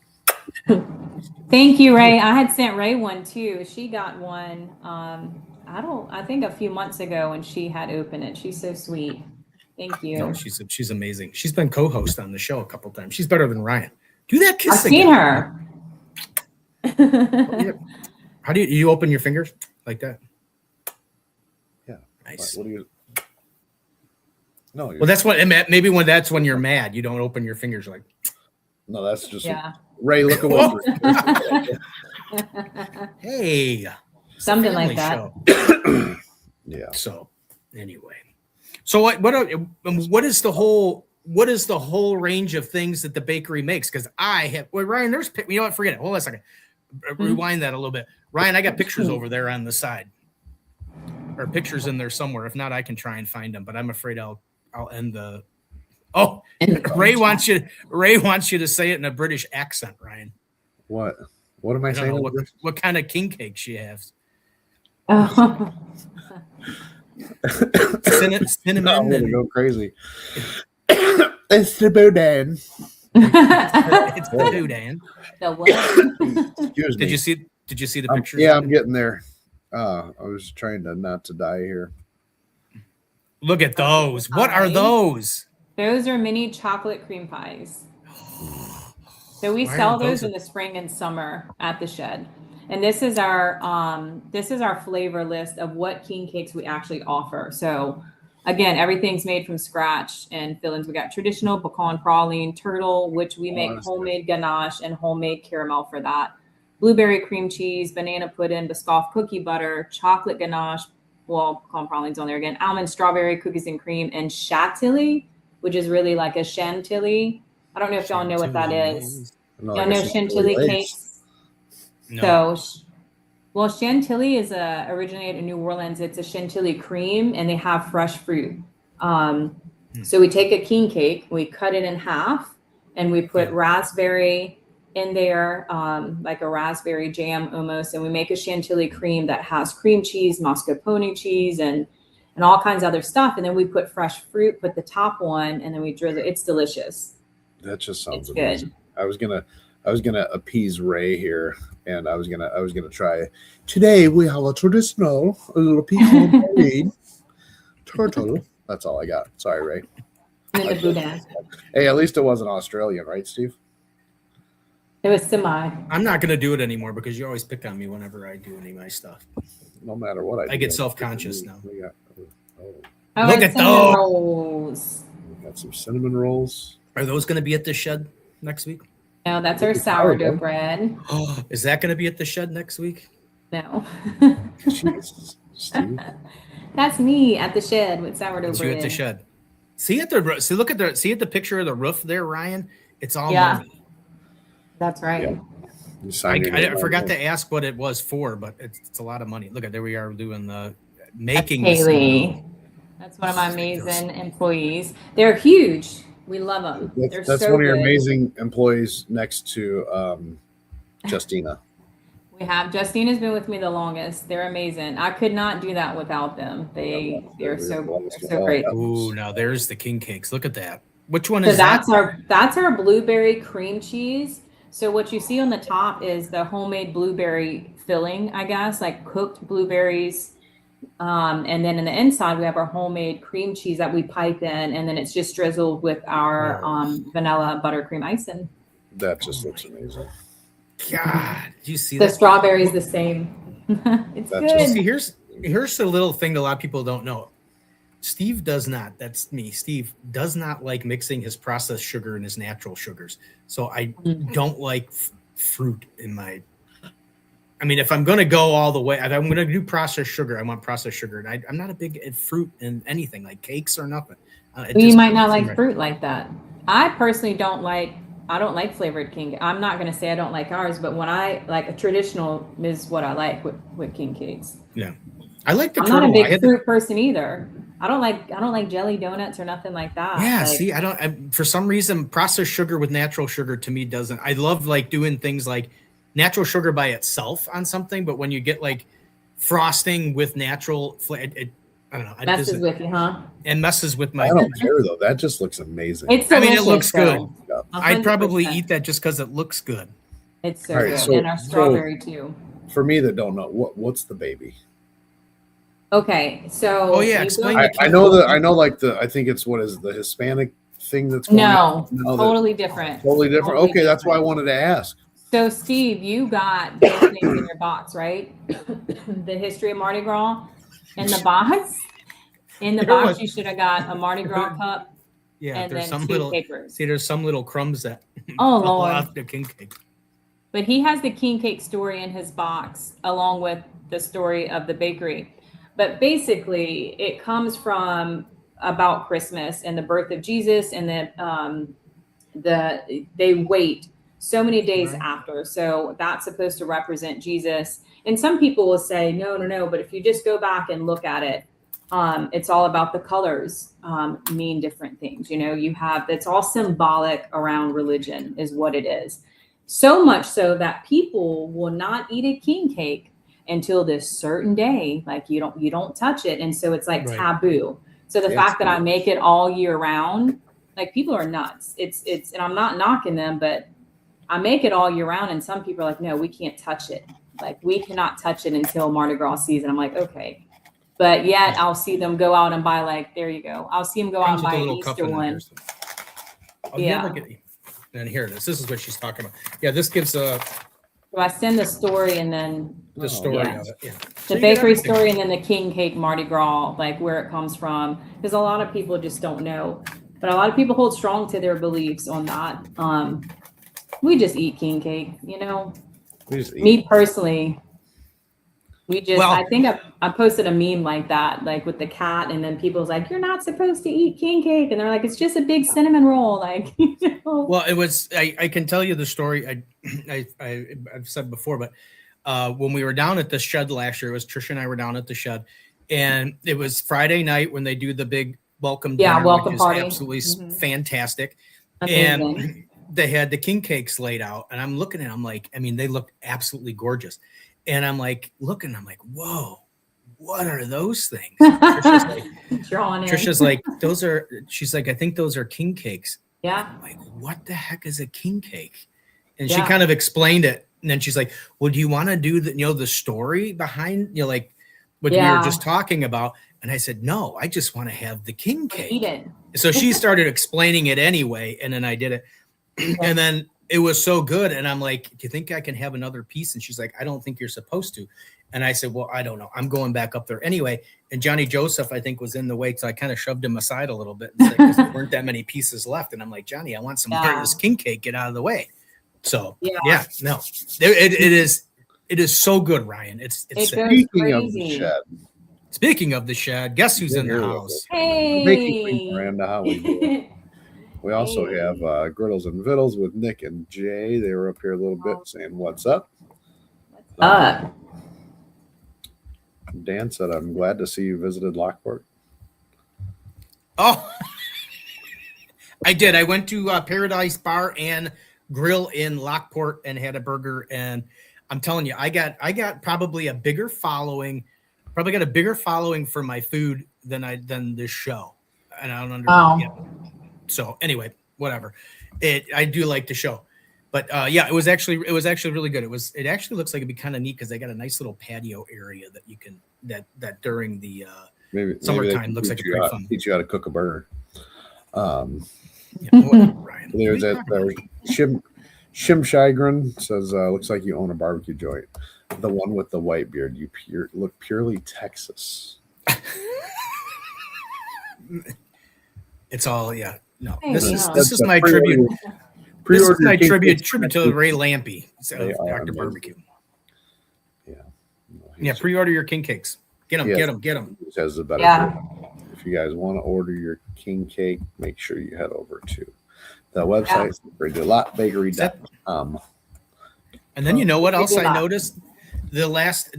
Speaker 4: Thank you, Ray. I had sent Ray one too. She got one. I think a few months ago when she had opened it. She's so sweet. Thank you.
Speaker 1: No, she's amazing. She's been co-host on the show a couple times. She's better than Ryan. Do that kiss
Speaker 4: I've seen her.
Speaker 1: How do you open your fingers like that?
Speaker 6: Yeah.
Speaker 1: Nice.
Speaker 6: What do you? No.
Speaker 1: Well, that's what maybe that's when you're mad. You don't open your fingers like.
Speaker 6: No, that's just Ray. Look away.
Speaker 1: Hey.
Speaker 4: Something like that.
Speaker 6: Yeah.
Speaker 1: So anyway, so what is the whole range of things that the bakery makes? Because Ryan, there's forget it. Hold on a second. Rewind that a little bit. Ryan, I got pictures over there on the side. Or pictures in there somewhere. If not, I can try and find them. But I'm afraid I'll end the. Oh, Ray wants you to say it in a British accent, Ryan.
Speaker 6: What am I saying?
Speaker 1: What kind of king cake she has?
Speaker 4: Oh.
Speaker 1: Cinnamon.
Speaker 6: I'm gonna go crazy. It's the boudin.
Speaker 1: It's the boudin.
Speaker 4: The what?
Speaker 6: Excuse me.
Speaker 1: Did you see the pictures?
Speaker 6: Yeah, I'm getting there. I was trying not to die here.
Speaker 1: Look at those. What are those?
Speaker 4: Those are mini chocolate cream pies. So we sell those in the spring and summer at the Shed. And this is our flavor list of what king cakes we actually offer. So again, everything's made from scratch and fillings. We got traditional pecan praline, turtle, which we make homemade ganache and homemade caramel for that. Blueberry cream cheese, banana pudding, Biscoff cookie butter, chocolate ganache, pecan praline's on there again, almond strawberry cookies and cream, and chantilly, which is really like a chantilly. I don't know if y'all know what that is. Y'all know chantilly cakes? No. So, chantilly is originated in New Orleans. It's a chantilly cream, and they have fresh fruit. So we take a king cake, we cut it in half, and we put raspberry in there, like a raspberry jam almost, and we make a chantilly cream that has cream cheese, mascarpone cheese, and and all kinds of other stuff. And then we put fresh fruit, put the top one, and then we drizzle. It's delicious.
Speaker 6: That just sounds
Speaker 4: amazing.
Speaker 6: Good. I was gonna appease Ray here, and I was gonna try it. Today we have a little piece turtle. That's all I got. Sorry, Ray. Hey, at least it wasn't Australian, right, Steve?
Speaker 4: It was semi.
Speaker 1: I'm not gonna do it anymore because you always pick on me whenever I do any of my stuff.
Speaker 6: No matter what I
Speaker 1: get self-conscious now.
Speaker 4: Look at those rolls.
Speaker 6: We got some cinnamon rolls.
Speaker 1: Are those going to be at the shed next week?
Speaker 4: No, that's our sourdough bread.
Speaker 1: Oh, is that going to be at the shed next week?
Speaker 4: No.
Speaker 6: Jesus, Steve.
Speaker 4: That's me at the shed with sourdough bread.
Speaker 1: You at the shed. See at the picture of the roof there, Ryan. It's all money.
Speaker 4: That's right.
Speaker 1: Yeah. I forgot to ask what it was for, but it's a lot of money. Look at there we are doing the making.
Speaker 4: Haley. That's one of my amazing employees. They're huge. We love them.
Speaker 6: That's so one of your amazing employees next to Justina.
Speaker 4: Justina's been with me the longest. They're amazing. I could not do that without them. They're so great.
Speaker 1: Ooh, now there's the king cakes. Look at that. Which one is
Speaker 4: that? That's our blueberry cream cheese. So what you see on the top is the homemade blueberry filling, I guess, like cooked blueberries. And then in the inside, we have our homemade cream cheese that we pipe in, and then it's just drizzled with our vanilla buttercream icing.
Speaker 6: That just looks amazing.
Speaker 1: God, do you see
Speaker 4: the
Speaker 1: that?
Speaker 4: strawberry's the same. It's good.
Speaker 1: See, here's the little thing that a lot of people don't know. Steve does not. That's me. Steve does not like mixing his processed sugar and his natural sugars. So I don't like fruit in my. I mean, if I'm going to go all the way, if I'm going to do processed sugar, I want processed sugar. And I'm not a big fruit in anything, like cakes or nothing.
Speaker 4: You might not like fruit like that. I personally don't like flavored king. I'm not going to say I don't like ours, but when I like a traditional is what I like with king cakes.
Speaker 1: Yeah. I like the
Speaker 4: I'm not a big fruit person either. I don't like jelly donuts or nothing like that.
Speaker 1: Yeah, see, for some reason, processed sugar with natural sugar to me doesn't. I love like doing things like natural sugar by itself on something, but when you get like frosting with natural flavor, I don't know. It
Speaker 4: messes with you, huh?
Speaker 1: And messes with my.
Speaker 6: I don't care though. That just looks amazing.
Speaker 4: It's delicious,
Speaker 1: it looks good.
Speaker 4: Yeah.
Speaker 1: I'd probably eat that just because it looks good.
Speaker 4: It's so good, and our strawberry too.
Speaker 6: For me that don't know, what's the baby?
Speaker 4: Okay, so
Speaker 1: explain.
Speaker 6: I know like I think it's what is the Hispanic thing that's going
Speaker 4: on? Totally different.
Speaker 6: Totally different. Okay, that's why I wanted to ask.
Speaker 4: So Steve, you got those things in your box, right? The history of Mardi Gras in the box. In the box, you should have got a Mardi Gras cup.
Speaker 1: Yeah,
Speaker 4: and
Speaker 1: there's
Speaker 4: then
Speaker 1: some
Speaker 4: two papers.
Speaker 1: See, there's some little crumbs that.
Speaker 4: Lord.
Speaker 1: The king cake.
Speaker 4: But he has the king cake story in his box, along with the story of the bakery. But basically, it comes from about Christmas and the birth of Jesus, and then they wait so many days after. So that's supposed to represent Jesus. And some people will say, no. But if you just go back and look at it, it's all about the colors mean different things. It's all symbolic around religion is what it is. So much so that people will not eat a king cake until this certain day. Like you don't touch it. And so it's like taboo. So the fact that I make it all year round, like people are nuts. It's and I'm not knocking them, but I make it all year round. And some people are like, no, we can't touch it. Like we cannot touch it until Mardi Gras season. I'm like, okay. But yet I'll see them go out and buy there you go. I'll see them go out and buy an Easter one.
Speaker 1: And here it is. This is what she's talking about. Yeah, this gives a.
Speaker 4: So I send the story and then
Speaker 1: the story of it. Yeah.
Speaker 4: The bakery story and then the king cake Mardi Gras, like where it comes from. Because a lot of people just don't know. But a lot of people hold strong to their beliefs on that. We just eat king cake, Me personally. I think I posted a meme like that, like with the cat, and then people's like, "You're not supposed to eat king cake," and they're like, "It's just a big cinnamon roll." Like,
Speaker 1: Well, it was. I can tell you the story. I've said before, but when we were down at the shed last year, it was Trisha and I were down at the shed, and it was Friday night when they do the big welcome dinner,
Speaker 4: welcome
Speaker 1: which is
Speaker 4: party,
Speaker 1: absolutely fantastic,
Speaker 4: amazing.
Speaker 1: And they had the king cakes laid out, and I'm looking at them like, I mean, they looked absolutely gorgeous. And I'm like, looking, I'm like, whoa, what are those things? Trisha's like,
Speaker 4: Drawn in.
Speaker 1: Trisha's like, those are, she's like, I think those are king cakes.
Speaker 4: Yeah.
Speaker 1: I'm like, what the heck is a king cake? And
Speaker 4: Yeah.
Speaker 1: she kind of explained it. And then she's like, well, do you want to do the, the story behind, like what we were just talking about? And I said, no, I just want to have the king cake.
Speaker 4: Eat it.
Speaker 1: So she started explaining it anyway. And then I did it. And then it was so good. And I'm like, do you think I can have another piece? And she's like, I don't think you're supposed to. And I said, well, I don't know. I'm going back up there anyway. And Johnny Joseph, I think, was in the way. So I kind of shoved him aside a little bit because there weren't that many pieces left. And I'm like, Johnny, I want some more of this king cake. Get out of the way. So yeah, no, it is so good, Ryan. It's
Speaker 6: speaking of the shed.
Speaker 1: Speaking of the shed, guess who's in the house?
Speaker 4: Hey,
Speaker 6: Miranda, how we doing? We also have Griddles and Vittles with Nick and Jay. They were up here a little bit saying, what's up? Dan said, I'm glad to see you visited Lockport.
Speaker 1: Oh, I did. I went to Paradise Bar and Grill in Lockport and had a burger. And I'm telling you, I got probably a bigger following, for my food than this show. And I don't understand.
Speaker 4: Wow.
Speaker 1: So anyway, whatever. I do like the show, but yeah, it was actually really good. It actually looks like it'd be kind of neat because they got a nice little patio area that you can that during the summertime looks like a great fun.
Speaker 6: Teach you how to cook a burger.
Speaker 1: Yeah, whatever, Ryan.
Speaker 6: There's Shim Shigren says, looks like you own a barbecue joint. The one with the white beard. You look purely Texas.
Speaker 1: It's all no.
Speaker 4: Hey,
Speaker 1: This is my tribute. This is my tribute to Ray Lampy. So Dr. Barbecue. Yeah, pre-order your king cakes. Get them.
Speaker 6: He says the better. If you guys want to order your king cake, make sure you head over to the website, sucredolotbakery.com.
Speaker 1: And then you know what else I noticed? The last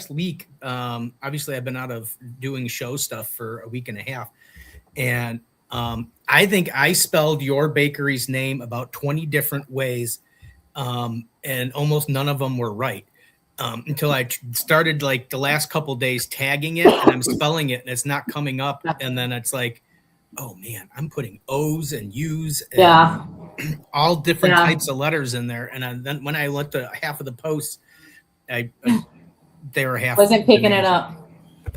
Speaker 1: week, obviously I've been out of doing show stuff for a week and a half. And I think I spelled your bakery's name about 20 different ways. And almost none of them were right. Until I started like the last couple days tagging it and I'm spelling it and it's not coming up. And then it's like, oh man, I'm putting O's and U's and all different types of letters in there. And then when I looked at half of the posts, they were half.
Speaker 4: Wasn't picking it up.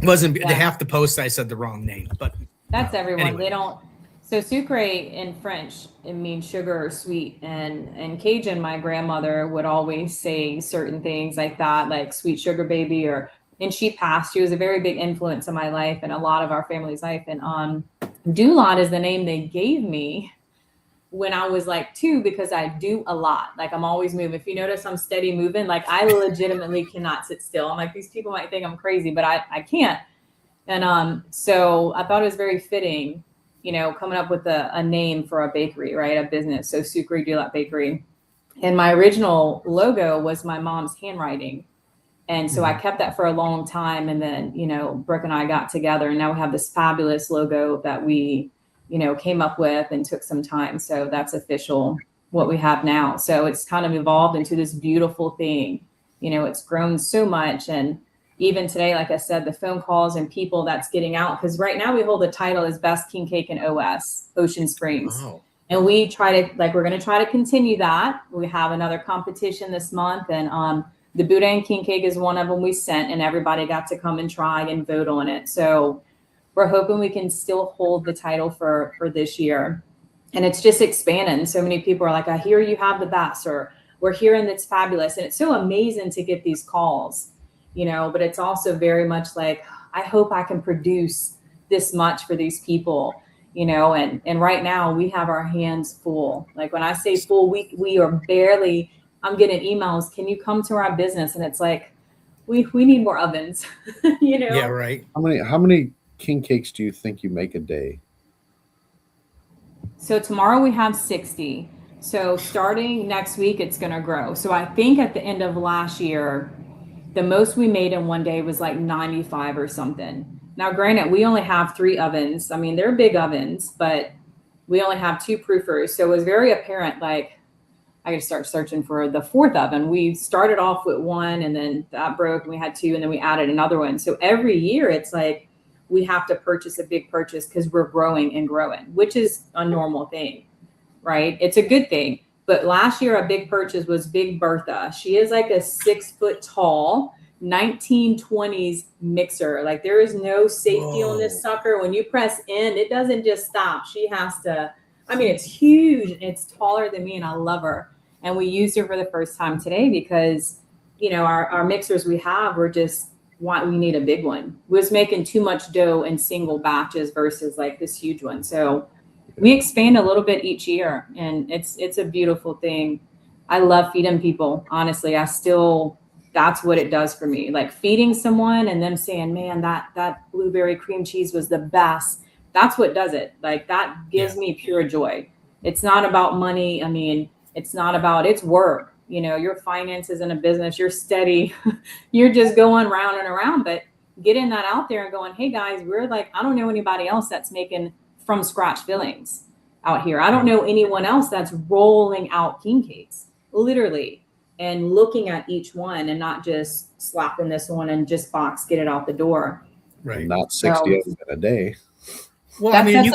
Speaker 1: Wasn't the half the post I said the wrong name, but
Speaker 4: that's everyone.
Speaker 1: Anyway.
Speaker 4: They don't. So sucre in French, it means sugar or sweet. And Cajun, my grandmother would always say certain things like that, like sweet sugar baby, and she passed. She was a very big influence in my life and a lot of our family's life. And Dolot is the name they gave me when I was like 2, because I do a lot. Like I'm always moving. If you notice, I'm steady moving. Like I legitimately cannot sit still. I'm like, these people might think I'm crazy, but I can't. And so I thought it was very fitting, coming up with a name for a bakery, right? A business. So Sucre Dolot Bakery. And my original logo was my mom's handwriting. And so I kept that for a long time. And then, Brooke and I got together and now we have this fabulous logo that we, came up with and took some time. So that's official what we have now. So it's kind of evolved into this beautiful thing. It's grown so much. And even today, like I said, the phone calls and people that's getting out, because right now we hold the title as Best King Cake in OS, Ocean Springs. Oh. And we we're going to try to continue that. We have another competition this month, and the Boudin King Cake is one of them we sent, and everybody got to come and try and vote on it. So we're hoping we can still hold the title for this year. And it's just expanding. So many people are like, I hear you have the best, or we're hearing that's fabulous. And it's so amazing to get these calls. But it's also very much like, I hope I can produce this much for these people, and right now we have our hands full. Like when I say full, we are barely, I'm getting emails, can you come to our business? And it's like, we need more ovens,
Speaker 1: Yeah, right.
Speaker 6: How many king cakes do you think you make a day?
Speaker 4: So tomorrow we have 60. So starting next week, it's going to grow. So I think at the end of last year, the most we made in one day was like 95 or something. Now, granted, we only have 3 ovens. I mean, they're big ovens, but we only have 2 proofers. So it was very apparent, like, I got to start searching for the fourth oven. We started off with one and then that broke and we had two and then we added another one. So every year it's like we have to purchase a big purchase because we're growing and growing, which is a normal thing, right? It's a good thing. But last year, a big purchase was Big Bertha. She is like a 6 foot tall 1920s mixer. Like there is no safety on this sucker. When you press in, it doesn't just stop. She has to, I mean, it's huge and it's taller than me and I love her. And we used her for the first time today because, you know, our mixers we have, we need a big one. We was making too much dough in single batches versus like this huge one. So we expand a little bit each year and it's a beautiful thing. I love feeding people. Honestly, that's what it does for me. Like feeding someone and them saying, man, that blueberry cream cheese was the best. That's what does it. Like that gives me pure joy. It's not about money. I mean, it's work. You know, your finances in a business, you're steady. You're just going round and around, but getting that out there and going, hey guys, we're like, I don't know anybody else that's making from scratch fillings out here. I don't know anyone else that's rolling out king cakes, literally, and looking at each one and not just slapping this one and just box, get it out the door.
Speaker 6: Right. Not 60 of them in a day.
Speaker 1: Well, I mean,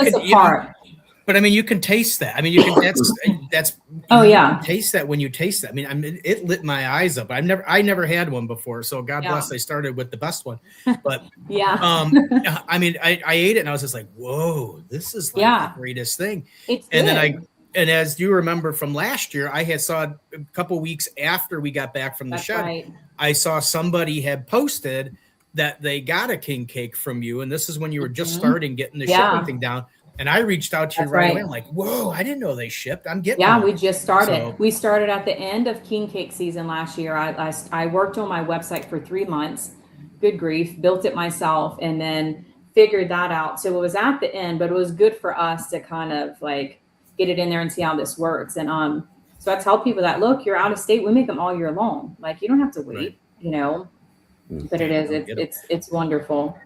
Speaker 1: but I mean, you can taste that. I mean, you can. That's.
Speaker 4: Oh yeah.
Speaker 1: Taste that when you taste that. I mean, it lit my eyes up. I never had one before, so God bless. I started with the best one, but I mean, I ate it and I was just like, whoa, this is like the greatest thing. Then as you remember from last year, I saw a couple weeks after we got back from the shed. Right. I saw somebody had posted that they got a king cake from you, and this is when you were just starting getting the shipping thing down. And I reached out to you right away. I'm like, whoa, I didn't know they shipped. I'm getting one.
Speaker 4: We just started. So, we started at the end of king cake season last year. I worked on my website for 3 months. Good grief. Built it myself and then figured that out. So it was at the end, but it was good for us to kind of like get it in there and see how this works. And so I tell people that, look, you're out of state. We make them all year long. Like you don't have to wait, you know, but it's wonderful.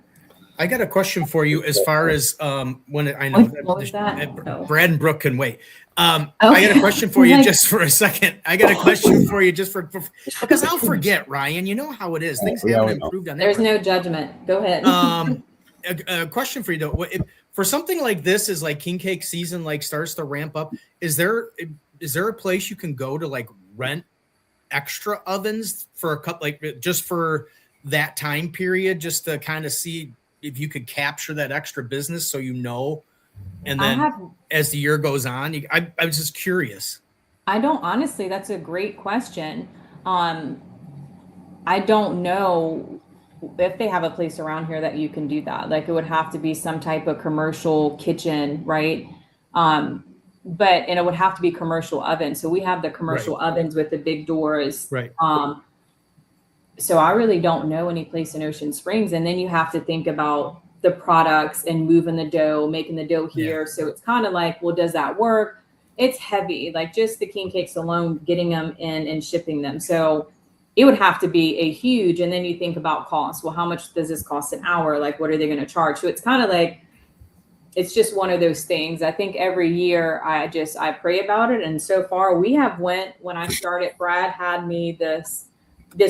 Speaker 1: I got a question for you as far as when I know Brad and Brooke can wait. I got a question for you just for a second. I got a question for you just for because I'll forget, Ryan. You know how it is. Things haven't improved on that.
Speaker 4: There's no judgment. Go ahead.
Speaker 1: A question for you though. For something like this is like king cake season like starts to ramp up. Is there a place you can go to like rent extra ovens for a couple like just for that time period just to kind of see if you could capture that extra business so you know, and then as the year goes on, I was just curious.
Speaker 4: I don't honestly, that's a great question. I don't know if they have a place around here that you can do that. Like it would have to be some type of commercial kitchen, right? And it would have to be commercial oven. So we have the commercial ovens with the big doors.
Speaker 1: Right.
Speaker 4: So I really don't know any place in Ocean Springs. And then you have to think about the products and moving the dough, making the dough here. Yeah. So it's kind of like, well, does that work? It's heavy, like just the king cakes alone, getting them in and shipping them. So it would have to be a huge, and then you think about cost. Well, how much does this cost an hour? Like, what are they going to charge? So it's kind of like, it's just one of those things. I think every year I pray about it. And so far when I started, Brad had me this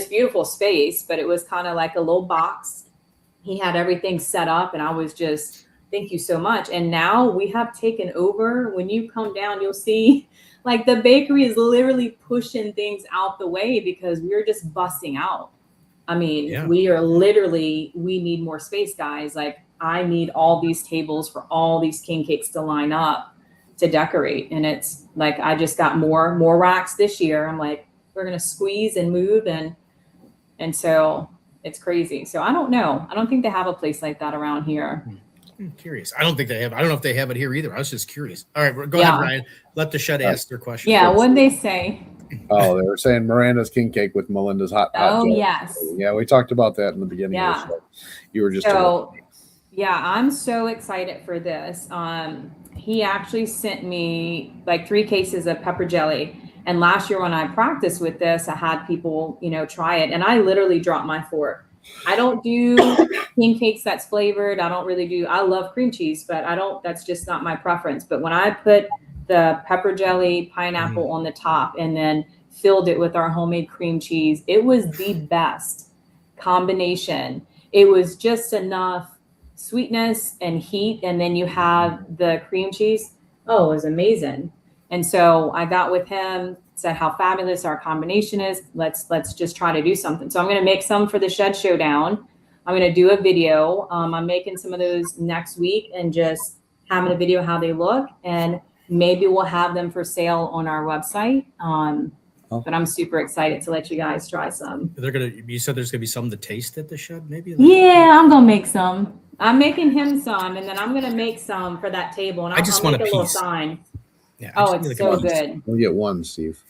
Speaker 4: beautiful space, but it was kind of like a little box. He had everything set up and I was just, thank you so much. And now we have taken over. When you come down, you'll see like the bakery is literally pushing things out the way because we're just busting out. I mean, we need more space, guys. Like I need all these tables for all these king cakes to line up to decorate. And it's like, I just got more racks this year. I'm like, we're going to squeeze and move. And so it's crazy. So I don't know. I don't think they have a place like that around here.
Speaker 1: I'm curious. I don't think they have. I don't know if they have it here either. I was just curious. All right, go ahead, Ryan. Let the shed ask their question.
Speaker 4: Yeah, what'd they say?
Speaker 6: Oh, they were saying Miranda's king cake with Melinda's hot
Speaker 4: Oh, yes.
Speaker 6: Yeah, we talked about that in the beginning of the show. You were just
Speaker 4: I'm so excited for this. He actually sent me like 3 cases of pepper jelly. And last year when I practiced with this, I had people, try it. And I literally dropped my fork. I don't do king cakes that's flavored. I love cream cheese, but that's just not my preference. But when I put the pepper jelly, pineapple on the top, and then filled it with our homemade cream cheese. It was the best combination. It was just enough sweetness and heat, and then you have the cream cheese. Oh, it was amazing. And so I got with him, said how fabulous our combination is. Let's just try to do something. So I'm going to make some for the Shed Showdown. I'm going to do a video. I'm making some of those next week and just having a video how they look, and maybe we'll have them for sale on our website. But I'm super excited to let you guys try some.
Speaker 1: You said there's gonna be some to taste at the Shed, maybe?
Speaker 4: Yeah, I'm gonna make some. I'm making him some, and then I'm gonna make some for that table. And
Speaker 1: I just want
Speaker 4: make
Speaker 1: a
Speaker 4: little
Speaker 1: piece.
Speaker 4: sign.
Speaker 1: Yeah,
Speaker 4: oh, it's so good.
Speaker 6: We'll get one, Steve.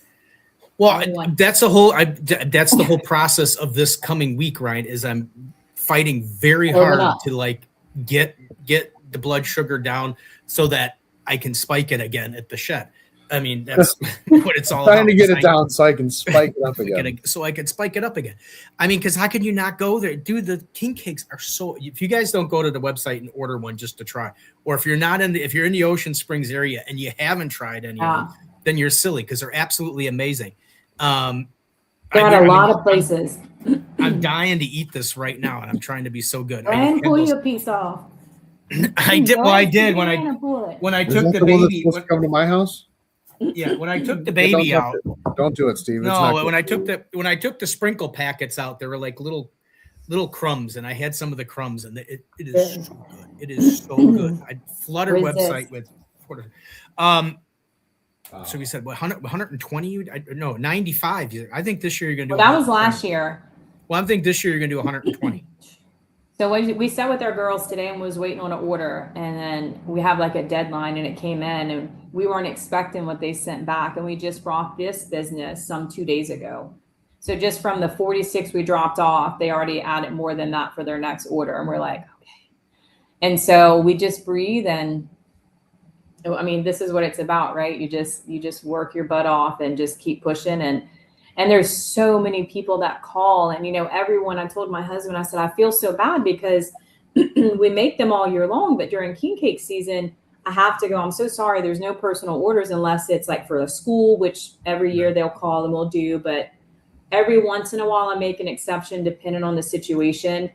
Speaker 1: Well, that's the whole process of this coming week, Ryan, is I'm fighting very hard to like get the blood sugar down so that I can spike it again at the Shed. I mean, that's what it's all about.
Speaker 6: Trying to get it down so I can spike it up again.
Speaker 1: So I can spike it up again. I mean, because how can you not go there? Dude, the king cakes are so, if you guys don't go to the website and order one just to try, or if you're in the Ocean Springs area and you haven't tried any of them, then you're silly, because they're absolutely amazing.
Speaker 4: They're at a lot of places.
Speaker 1: I'm dying to eat this right now, and I'm trying to be so good.
Speaker 4: And pull your piece off.
Speaker 1: I did. Well, I did when I took the baby.
Speaker 6: Supposed to come to my house.
Speaker 1: Yeah, when I took the baby out.
Speaker 6: Don't do it, Steve.
Speaker 1: No, when I took the sprinkle packets out, there were like little crumbs, and I had some of the crumbs, and it is so good. It is so good. I flood our website with. So we said 120. No, 95. I think this year you're gonna do.
Speaker 4: That was last year.
Speaker 1: Well, I think this year you're gonna do 120.
Speaker 4: So we sat with our girls today and was waiting on an order, and then we have like a deadline, and it came in, and we weren't expecting what they sent back, and we just brought this business some 2 days ago. So just from the 46 we dropped off, they already added more than that for their next order, and we're like, okay. And so we just breathe, and I mean, this is what it's about, right? You just work your butt off and just keep pushing, and there's so many people that call, and, everyone, I told my husband, I said, I feel so bad because we make them all year long, but during king cake season, I have to go, I'm so sorry. There's no personal orders unless it's like for a school, which every year they'll call and we'll do, but every once in a while I make an exception depending on the situation.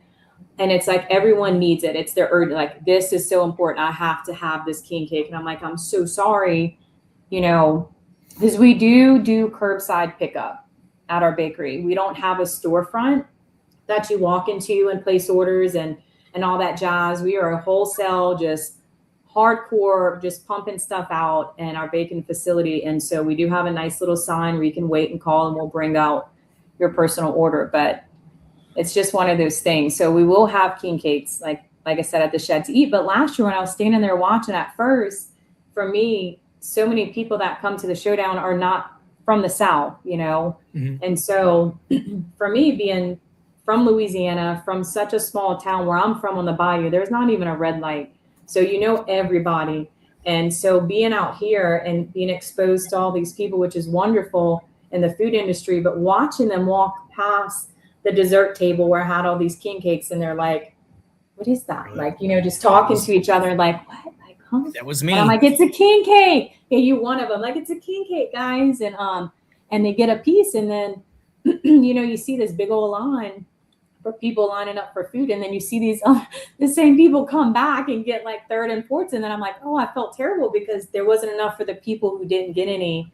Speaker 4: And it's like, everyone needs it. It's their urgent, like, this is so important. I have to have this king cake. And I'm like, I'm so sorry, because we do curbside pickup at our bakery. We don't have a storefront that you walk into and place orders and all that jazz. We are a wholesale, just hardcore, just pumping stuff out in our baking facility. And so we do have a nice little sign where you can wait and call, and we'll bring out your personal order. But it's just one of those things. So we will have king cakes, like I said, at the Shed to eat. But last year when I was standing there watching, at first, for me, so many people that come to the Showdown are not from the South, And so for me, being from Louisiana, from such a small town where I'm from on the bayou, there's not even a red light. So everybody. And so being out here and being exposed to all these people, which is wonderful in the food industry, but watching them walk past the dessert table where I had all these king cakes, and they're like, what is that? Like, just talking to each other, like, what? Like, huh?
Speaker 1: That was me.
Speaker 4: And I'm like, it's a king cake. And you one of them, like, it's a king cake, guys. And they get a piece, and then, you see this big old line for people lining up for food. And then you see these, the same people come back and get like third and fourth. And then I'm like, oh, I felt terrible because there wasn't enough for the people who didn't get any.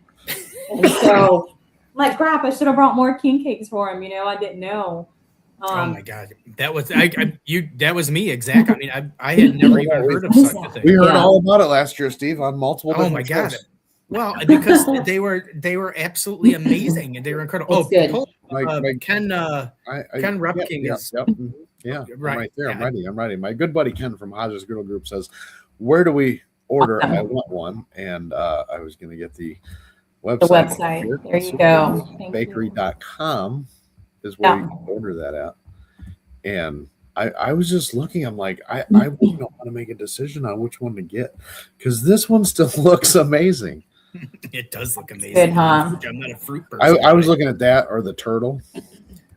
Speaker 4: And so I'm like, crap, I should have brought more king cakes for him. I didn't know.
Speaker 1: Oh my God, that was that was me exactly. I mean, I had never even heard of such a thing.
Speaker 6: We heard all about it last year, Steve, on multiple.
Speaker 1: Oh my God.
Speaker 6: Shows.
Speaker 1: Well, because they were absolutely amazing and they were incredible. Ken Rupking is
Speaker 6: right there. I'm ready. My good buddy Ken from Hodges Griddle Group says, "Where do we order? I want one." And I was going to get the website.
Speaker 4: The website. There you go.
Speaker 6: Bakery.com is where you can order that at. And I was just looking. I'm like, I wouldn't know how to make a decision on which one to get, because this one still looks amazing.
Speaker 1: It does look amazing.
Speaker 4: Good, huh?
Speaker 1: I'm not a fruit person.
Speaker 6: I was looking at that or the turtle.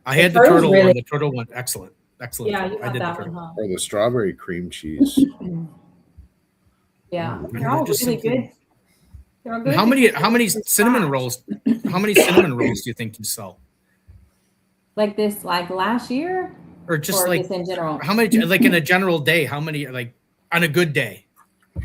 Speaker 1: I had the turtle one. The turtle one, excellent.
Speaker 4: Yeah, you got that one, huh?
Speaker 6: Or the strawberry cream cheese.
Speaker 4: Yeah, they're all really good. Good.
Speaker 1: How many cinnamon rolls? How many cinnamon rolls do you think you sell?
Speaker 4: Like this, like last year,
Speaker 1: or just like
Speaker 4: just in general?
Speaker 1: How many, like in a general day? How many, like on a good day?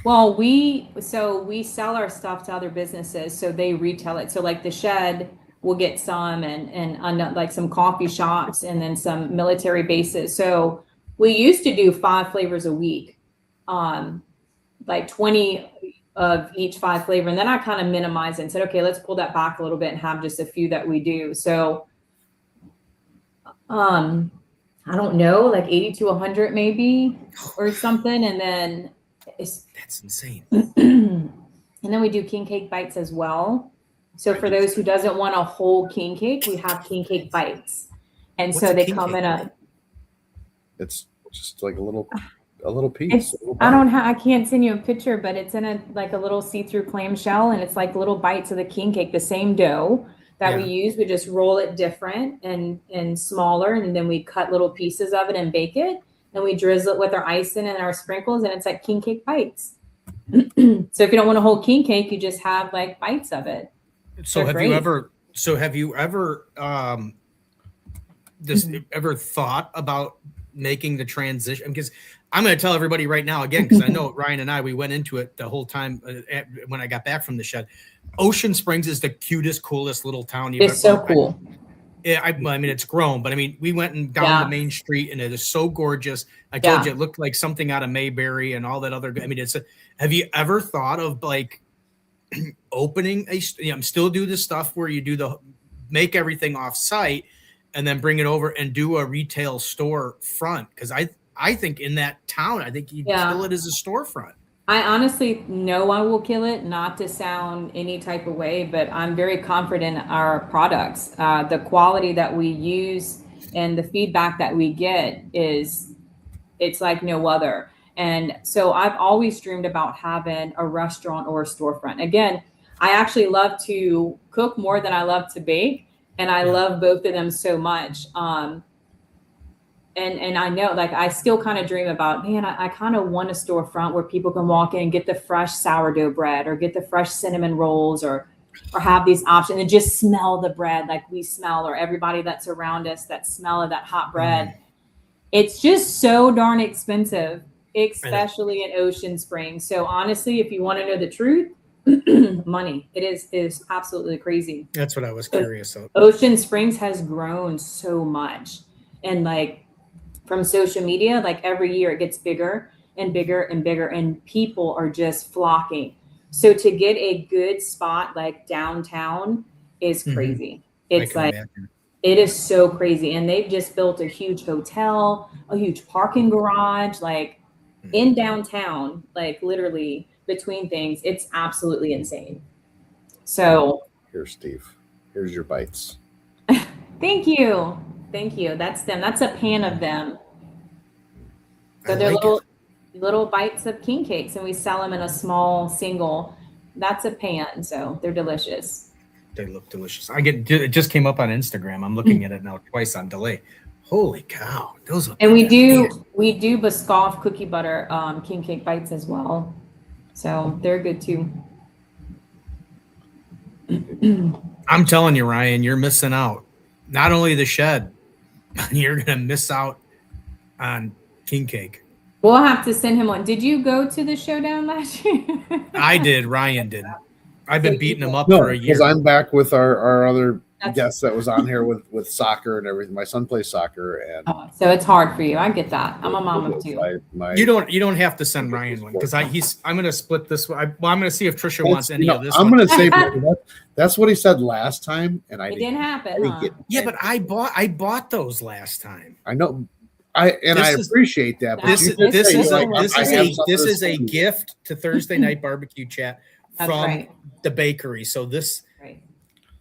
Speaker 4: Well, we sell our stuff to other businesses, so they retail it. So like the Shed will get some, and like some coffee shops, and then some military bases. So we used to do 5 flavors a week, like 20 of each 5 flavor, and then I kind of minimized and said, okay, let's pull that back a little bit and have just a few that we do. So, I don't know, like 80 to 100 maybe, or something, and then
Speaker 1: that's insane.
Speaker 4: And then we do king cake bites as well. So for those who doesn't want a whole king cake, we have king cake bites, and so they come in a.
Speaker 6: It's just like a little piece.
Speaker 4: I can't send you a picture, but it's in a little see-through clamshell, and it's like little bites of the king cake, the same dough that we use. We just roll it different and smaller, and then we cut little pieces of it and bake it, and we drizzle it with our icing and our sprinkles, and it's like king cake bites. So if you don't want a whole king cake, you just have like bites of it.
Speaker 1: So have you ever ever thought about making the transition? Because I'm going to tell everybody right now again, because I know Ryan and we went into it the whole time when I got back from the Shed. Ocean Springs is the cutest, coolest little town.
Speaker 4: It's so cool.
Speaker 1: I mean, it's grown, but I mean, we went and down the main street, and it is so gorgeous. I told you, it looked like something out of Mayberry and all that other. I mean, have you ever thought of like opening still do the stuff where you make everything off site and then bring it over and do a retail store front? Because I think in that town, I think you'd kill it as a storefront.
Speaker 4: I honestly know I will kill it, not to sound any type of way, but I'm very confident in our products. The quality that we use and the feedback that we get it's like no other. And so I've always dreamed about having a restaurant or a storefront. Again, I actually love to cook more than I love to bake, and I love both of them so much. And I know, like, I still kind of dream about, man, I kind of want a storefront where people can walk in and get the fresh sourdough bread, or get the fresh cinnamon rolls, or have these options and just smell the bread like we smell, or everybody that's around us, that smell of that hot bread. It's just so darn expensive, especially in Ocean Springs. So honestly, if you want to know the truth, money, it is absolutely crazy.
Speaker 1: That's what I was curious of.
Speaker 4: Ocean Springs has grown so much, and like, from social media, like every year it gets bigger and bigger and bigger, and people are just flocking. So to get a good spot like downtown is crazy. It's like, it is so crazy. And they've just built a huge hotel, a huge parking garage, like in downtown, like literally between things. It's absolutely insane. So
Speaker 6: here, Steve, here's your bites.
Speaker 4: Thank you. Thank you. That's them. That's a pan of them. So they're little bites of king cakes, and we sell them in a small single. That's a pan. So they're delicious.
Speaker 1: They look delicious. It just came up on Instagram. I'm looking at it now twice on delay. Holy cow. Those are. And
Speaker 4: we do Biscoff cookie butter king cake bites as well. So they're good too.
Speaker 1: I'm telling you, Ryan, you're missing out. Not only the Shed, you're going to miss out on king cake.
Speaker 4: We'll have to send him one. Did you go to the showdown last year?
Speaker 1: I did. Ryan did. I've been beating him up for a year.
Speaker 6: Because I'm back with our other guest that was on here with soccer and everything. My son plays soccer, and
Speaker 4: so it's hard for you. I get that. I'm a mom of two.
Speaker 1: You don't have to send Ryan one, because I'm going to split this one. I'm going to see if Trisha wants any of this.
Speaker 6: I'm going to say that's what he said last time, and it
Speaker 4: didn't happen.
Speaker 1: Yeah, but I bought those last time.
Speaker 6: I know. I appreciate that. But
Speaker 1: this is a gift to Thursday Night Barbecue Chat from the bakery. So this.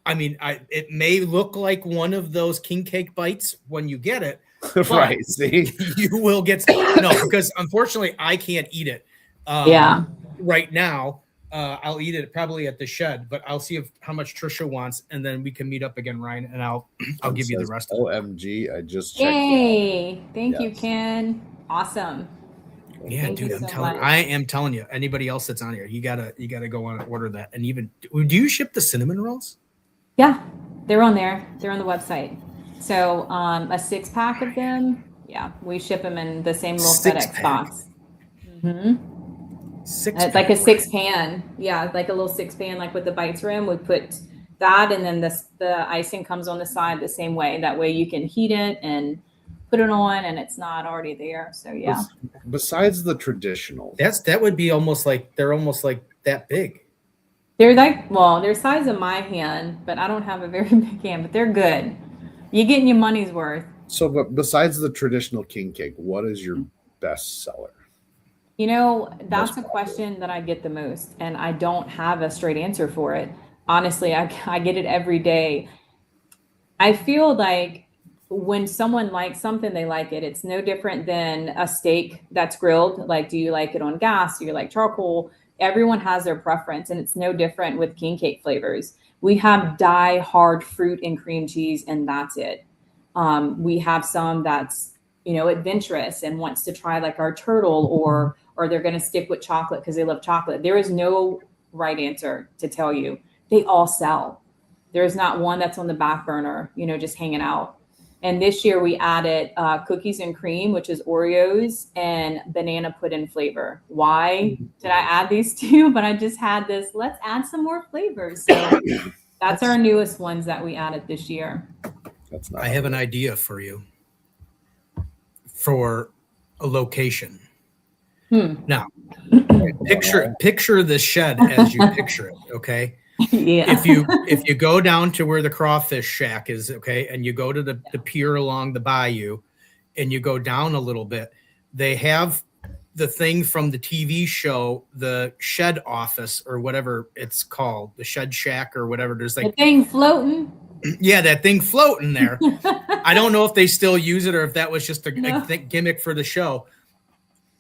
Speaker 1: I mean, it may look like one of those king cake bites when you get it.
Speaker 6: Right. See,
Speaker 1: you will get because unfortunately I can't eat it. Right now, I'll eat it probably at the Shed, but I'll see how much Trisha wants, and then we can meet up again, Ryan, and I'll give you the rest of it.
Speaker 6: OMG! I just checked.
Speaker 4: Yay! Thank you, Ken. Awesome.
Speaker 1: Yeah,
Speaker 4: Thank
Speaker 1: dude,
Speaker 4: you
Speaker 1: I'm
Speaker 4: so
Speaker 1: telling.
Speaker 4: much.
Speaker 1: I am telling you. Anybody else that's on here, you gotta go on and order that. And even, do you ship the cinnamon rolls?
Speaker 4: Yeah, they're on there. They're on the website. So a 6-pack of them. Yeah, we ship them in the same little FedEx box. It's like a 6-pan. Yeah, like a little 6-pan, like with the bites rim. We put that, and then the icing comes on the side the same way. That way you can heat it and put it on, and it's not already there. So yeah.
Speaker 6: Besides the traditional,
Speaker 1: that would be almost like they're almost like that big.
Speaker 4: They're like, well, they're size of my hand, but I don't have a very big hand. But they're good. You're getting your money's worth.
Speaker 6: So, but besides the traditional king cake, what is your best seller?
Speaker 4: You know, that's a question that I get the most, and I don't have a straight answer for it. Honestly, I get it every day. I feel like when someone likes something, they like it. It's no different than a steak that's grilled. Like, do you like it on gas? Do you like charcoal? Everyone has their preference, and it's no different with king cake flavors. We have die-hard fruit and cream cheese, and that's it. We have some that's, adventurous and wants to try like our turtle, or they're going to stick with chocolate because they love chocolate. There is no right answer to tell you. They all sell. There's not one that's on the back burner, just hanging out. And this year we added cookies and cream, which is Oreos, and banana pudding flavor. Why did I add these two? But I just had this, let's add some more flavors. So that's our newest ones that we added this year.
Speaker 1: I have an idea for you for a location. Now, picture the shed as you picture it, okay?
Speaker 4: Yeah.
Speaker 1: If you go down to where the crawfish shack is, okay, and you go to the pier along the bayou, and you go down a little bit, they have the thing from the TV show, the shed office or whatever it's called, the shed shack or whatever. There's like
Speaker 4: the thing floating.
Speaker 1: Yeah, that thing floating there. I don't know if they still use it or if that was just a gimmick for the show.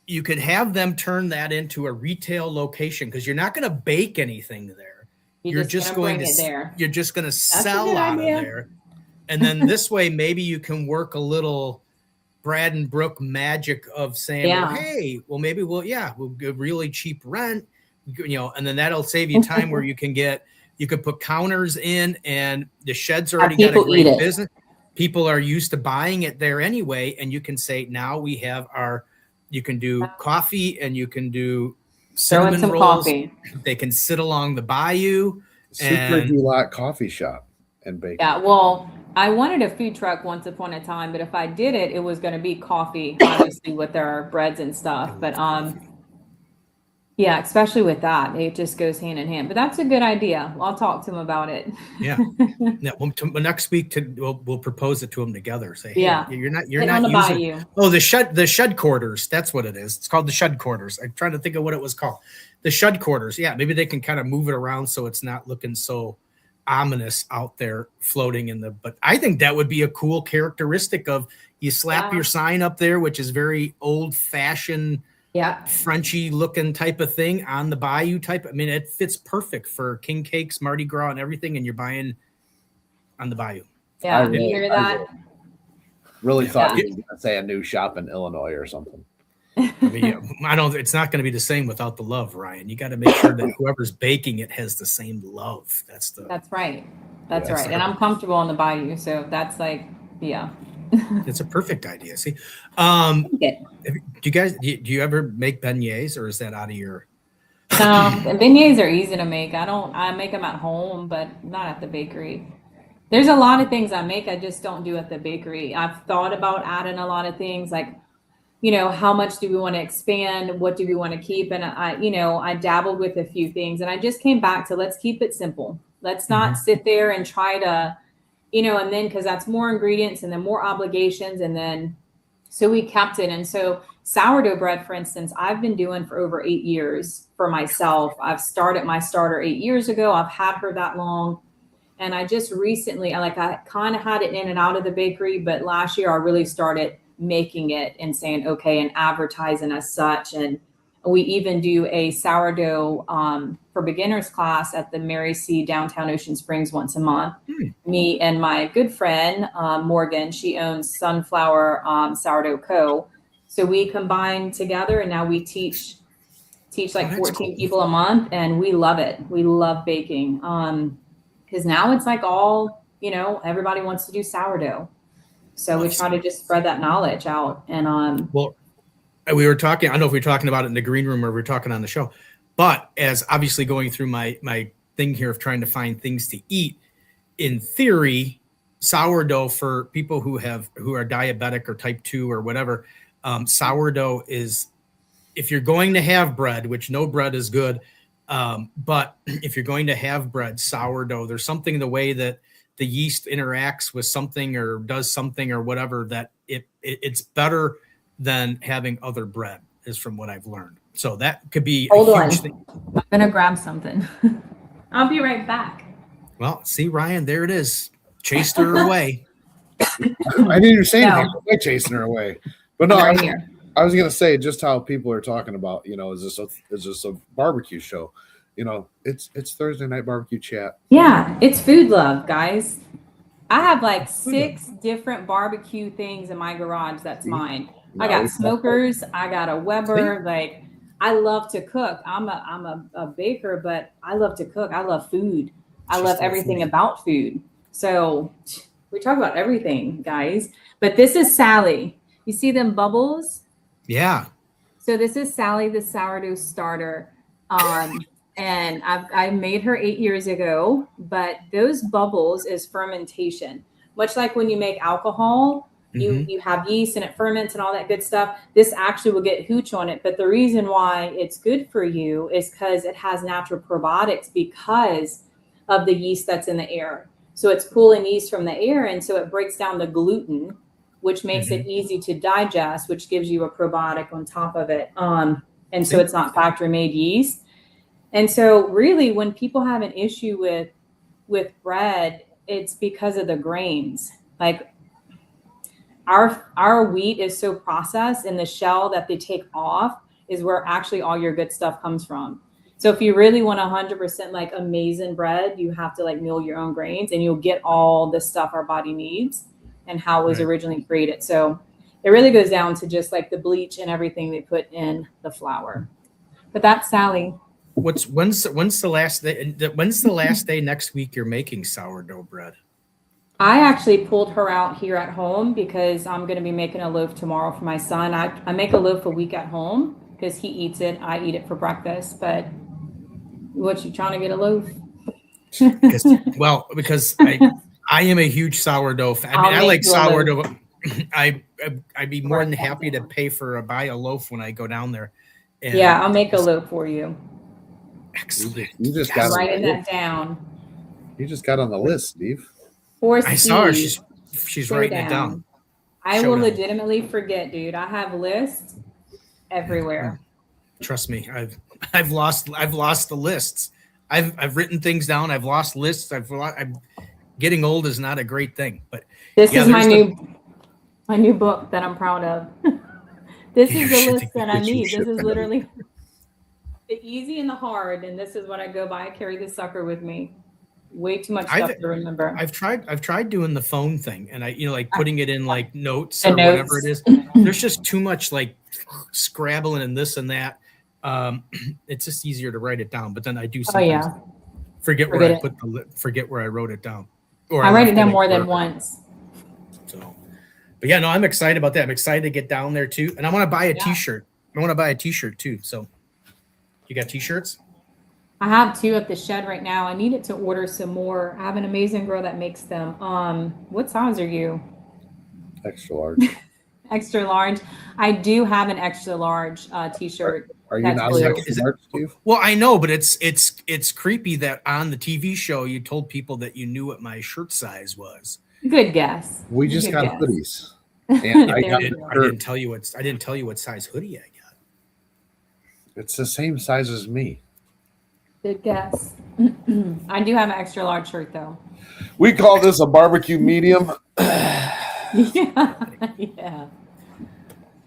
Speaker 1: You could have them turn that into a retail location because you're not going to bake anything there. You're just going to there. You're just going to sell out of there. And then this way, maybe you can work a little Brad and Brooke magic of saying, well, hey, well, maybe we'll give really cheap rent, and then that'll save you time where you could put counters in, and the shed's already got a great business. People are used to buying it there anyway. And you can say, now we have you can do coffee and you can do cinnamon rolls. Coffee. They can sit along the bayou.
Speaker 6: Sucre Dolot coffee shop and bake.
Speaker 4: Yeah, well, I wanted a food truck once upon a time, but if I did it, it was going to be coffee, obviously with our breads and stuff. But yeah, especially with that, it just goes hand in hand. But that's a good idea. I'll talk to him about it.
Speaker 1: Yeah. Next week we'll propose it to him together. Say, hey, you're not using. Oh, the shed quarters. That's what it is. It's called the shed quarters. I'm trying to think of what it was called. The shed quarters. Yeah, maybe they can kind of move it around so it's not looking so ominous out there floating in the. But I think that would be a cool characteristic of you slap your sign up there, which is very old fashioned. Yeah, Frenchy looking type of thing on the bayou type. I mean, it fits perfect for king cakes, Mardi Gras, and everything. And you're buying on the bayou.
Speaker 4: Yeah, you hear that?
Speaker 6: Really thought you were going to say a new shop in Illinois or something.
Speaker 1: I mean, it's not going to be the same without the love, Ryan. You got to make sure that whoever's baking it has the same love. That's right. That's right. And I'm comfortable on the bayou, so that's like, yeah. It's a perfect idea. See, do you ever make beignets, or is that out of your?
Speaker 4: Beignets are easy to make. I make them at home, but not at the bakery. There's a lot of things I make, I just don't do at the bakery. I've thought about adding a lot of things, like, how much do we want to expand? What do we want to keep? And I dabbled with a few things, and I just came back to, let's keep it simple. Let's not sit there and try to, and then, because that's more ingredients and then more obligations. And then, so we kept it. And so sourdough bread, for instance, I've been doing for over 8 years for myself. I've started my starter 8 years ago. I've had her that long. And I just recently, I kind of had it in and out of the bakery, but last year I really started making it and saying, okay, and advertising as such. And we even do a sourdough for beginners class at the Mary C. downtown Ocean Springs once a month. Me and my good friend, Morgan, she owns Sunflower Sourdough Co. So we combined together, and now we teach like 14
Speaker 1: cool.
Speaker 4: people a month, and we love it. We love baking. Because now it's like all, everybody wants to do sourdough. So we try to just spread that knowledge out. And
Speaker 1: well, we were talking, I don't know if we were talking about it in the green room or we were talking on the show, but as obviously going through my thing here of trying to find things to eat, in theory, sourdough for people who are diabetic or type 2 or whatever, sourdough is, if you're going to have bread, which no bread is good, but if you're going to have bread, sourdough, there's something in the way that the yeast interacts with something or does something or whatever that it's better than having other bread, is from what I've learned. So that could be
Speaker 4: Hold
Speaker 1: a
Speaker 4: on.
Speaker 1: huge thing.
Speaker 4: I'm gonna grab something. I'll be right back.
Speaker 1: Well, see, Ryan, there it is. Chased her away.
Speaker 6: I didn't even say anything. I'm chasing her away. But no,
Speaker 4: right here.
Speaker 6: I was gonna say just how people are talking about, is this a barbecue show? It's Thursday night barbecue chat.
Speaker 4: Yeah, it's food love, guys. I have like 6 different barbecue things in my garage that's mine. I got smokers, I got a Weber. Like, I love to cook. I'm a baker, but I love to cook. I love food. I love everything about food. So we talk about everything, guys. But this is Sally. You see them bubbles?
Speaker 1: Yeah.
Speaker 4: So this is Sally, the sourdough starter. And I made her 8 years ago, but those bubbles is fermentation. Much like when you make alcohol, you have yeast and it ferments and all that good stuff. This actually will get hooch on it. But the reason why it's good for you is because it has natural probiotics because of the yeast that's in the air. So it's pulling yeast from the air, and so it breaks down the gluten, which makes it easy to digest, which gives you a probiotic on top of it. And so it's not factory made yeast. And so really when people have an issue with bread, it's because of the grains. Like our wheat is so processed, and the shell that they take off is where actually all your good stuff comes from. So if you really want 100% like amazing bread, you have to like mill your own grains, and you'll get all the stuff our body needs and how it was originally created. So it really goes down to just like the bleach and everything they put in the flour. But that's Sally.
Speaker 1: When's the last day? When's the last day next week you're making sourdough bread?
Speaker 4: I actually pulled her out here at home because I'm going to be making a loaf tomorrow for my son. I make a loaf a week at home because he eats it. I eat it for breakfast. But what, you trying to get a loaf?
Speaker 1: Because I am a huge sourdough fan. I like sourdough. I'd be more than happy to pay for buy a loaf when I go down there. And
Speaker 4: I'll make a loaf for you.
Speaker 1: Excellent.
Speaker 6: You just got
Speaker 4: writing that down.
Speaker 6: You just got on the list, Steve.
Speaker 1: I saw her. She's writing it down.
Speaker 4: I will legitimately forget, dude. I have lists everywhere.
Speaker 1: Trust me, I've lost the lists. I've written things down. I've lost lists. I'm getting old is not a great thing, but
Speaker 4: this is my new book that I'm proud of. This is the list that I need. This is literally the easy and the hard, and this is what I go by. I carry this sucker with me. Way too much stuff to remember.
Speaker 1: I've tried doing the phone thing, and like putting it in like notes or whatever it is. There's just too much like scrabbling and this and that. It's just easier to write it down, but then I do sometimes forget where I wrote it down. Or
Speaker 4: I write it down more than once.
Speaker 1: So, but yeah, no, I'm excited about that. I'm excited to get down there too, and I want to buy a T-shirt. I want to buy a T-shirt too. So, you got T-shirts?
Speaker 4: I have 2 at the shed right now. I needed to order some more. I have an amazing girl that makes them. What size are you?
Speaker 6: Extra large.
Speaker 4: Extra large. I do have an extra large T-shirt.
Speaker 6: Are you not extra large, Steve?
Speaker 1: Well, I know, but it's creepy that on the TV show you told people that you knew what my shirt size was.
Speaker 4: Good guess.
Speaker 6: We just got hoodies. And
Speaker 1: I didn't tell you what size hoodie I got.
Speaker 6: It's the same size as me.
Speaker 4: Good guess. I do have an extra large shirt though.
Speaker 6: We call this a barbecue medium.
Speaker 4: Yeah.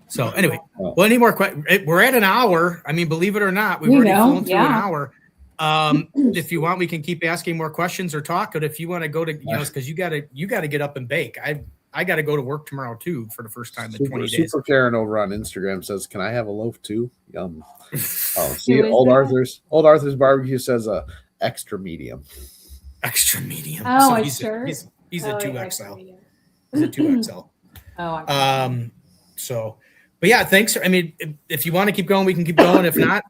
Speaker 1: So anyway, well, any more questions? We're at an hour. I mean, believe it or not, we've already flown through an hour. If you want, we can keep asking more questions or talk. But if you want to go to, because you got to get up and bake. I I got to go to work tomorrow too for the first time in 20 days.
Speaker 6: Super Karen over on Instagram says, "Can I have a loaf too?" Yum. Oh, see, old Arthur's barbecue says extra medium.
Speaker 1: Extra medium.
Speaker 4: Oh,
Speaker 1: so
Speaker 4: he's
Speaker 1: a 2XL. He's a 2XL.
Speaker 4: Oh,
Speaker 1: so, but yeah, thanks. I mean, if you want to keep going, we can keep going. If not,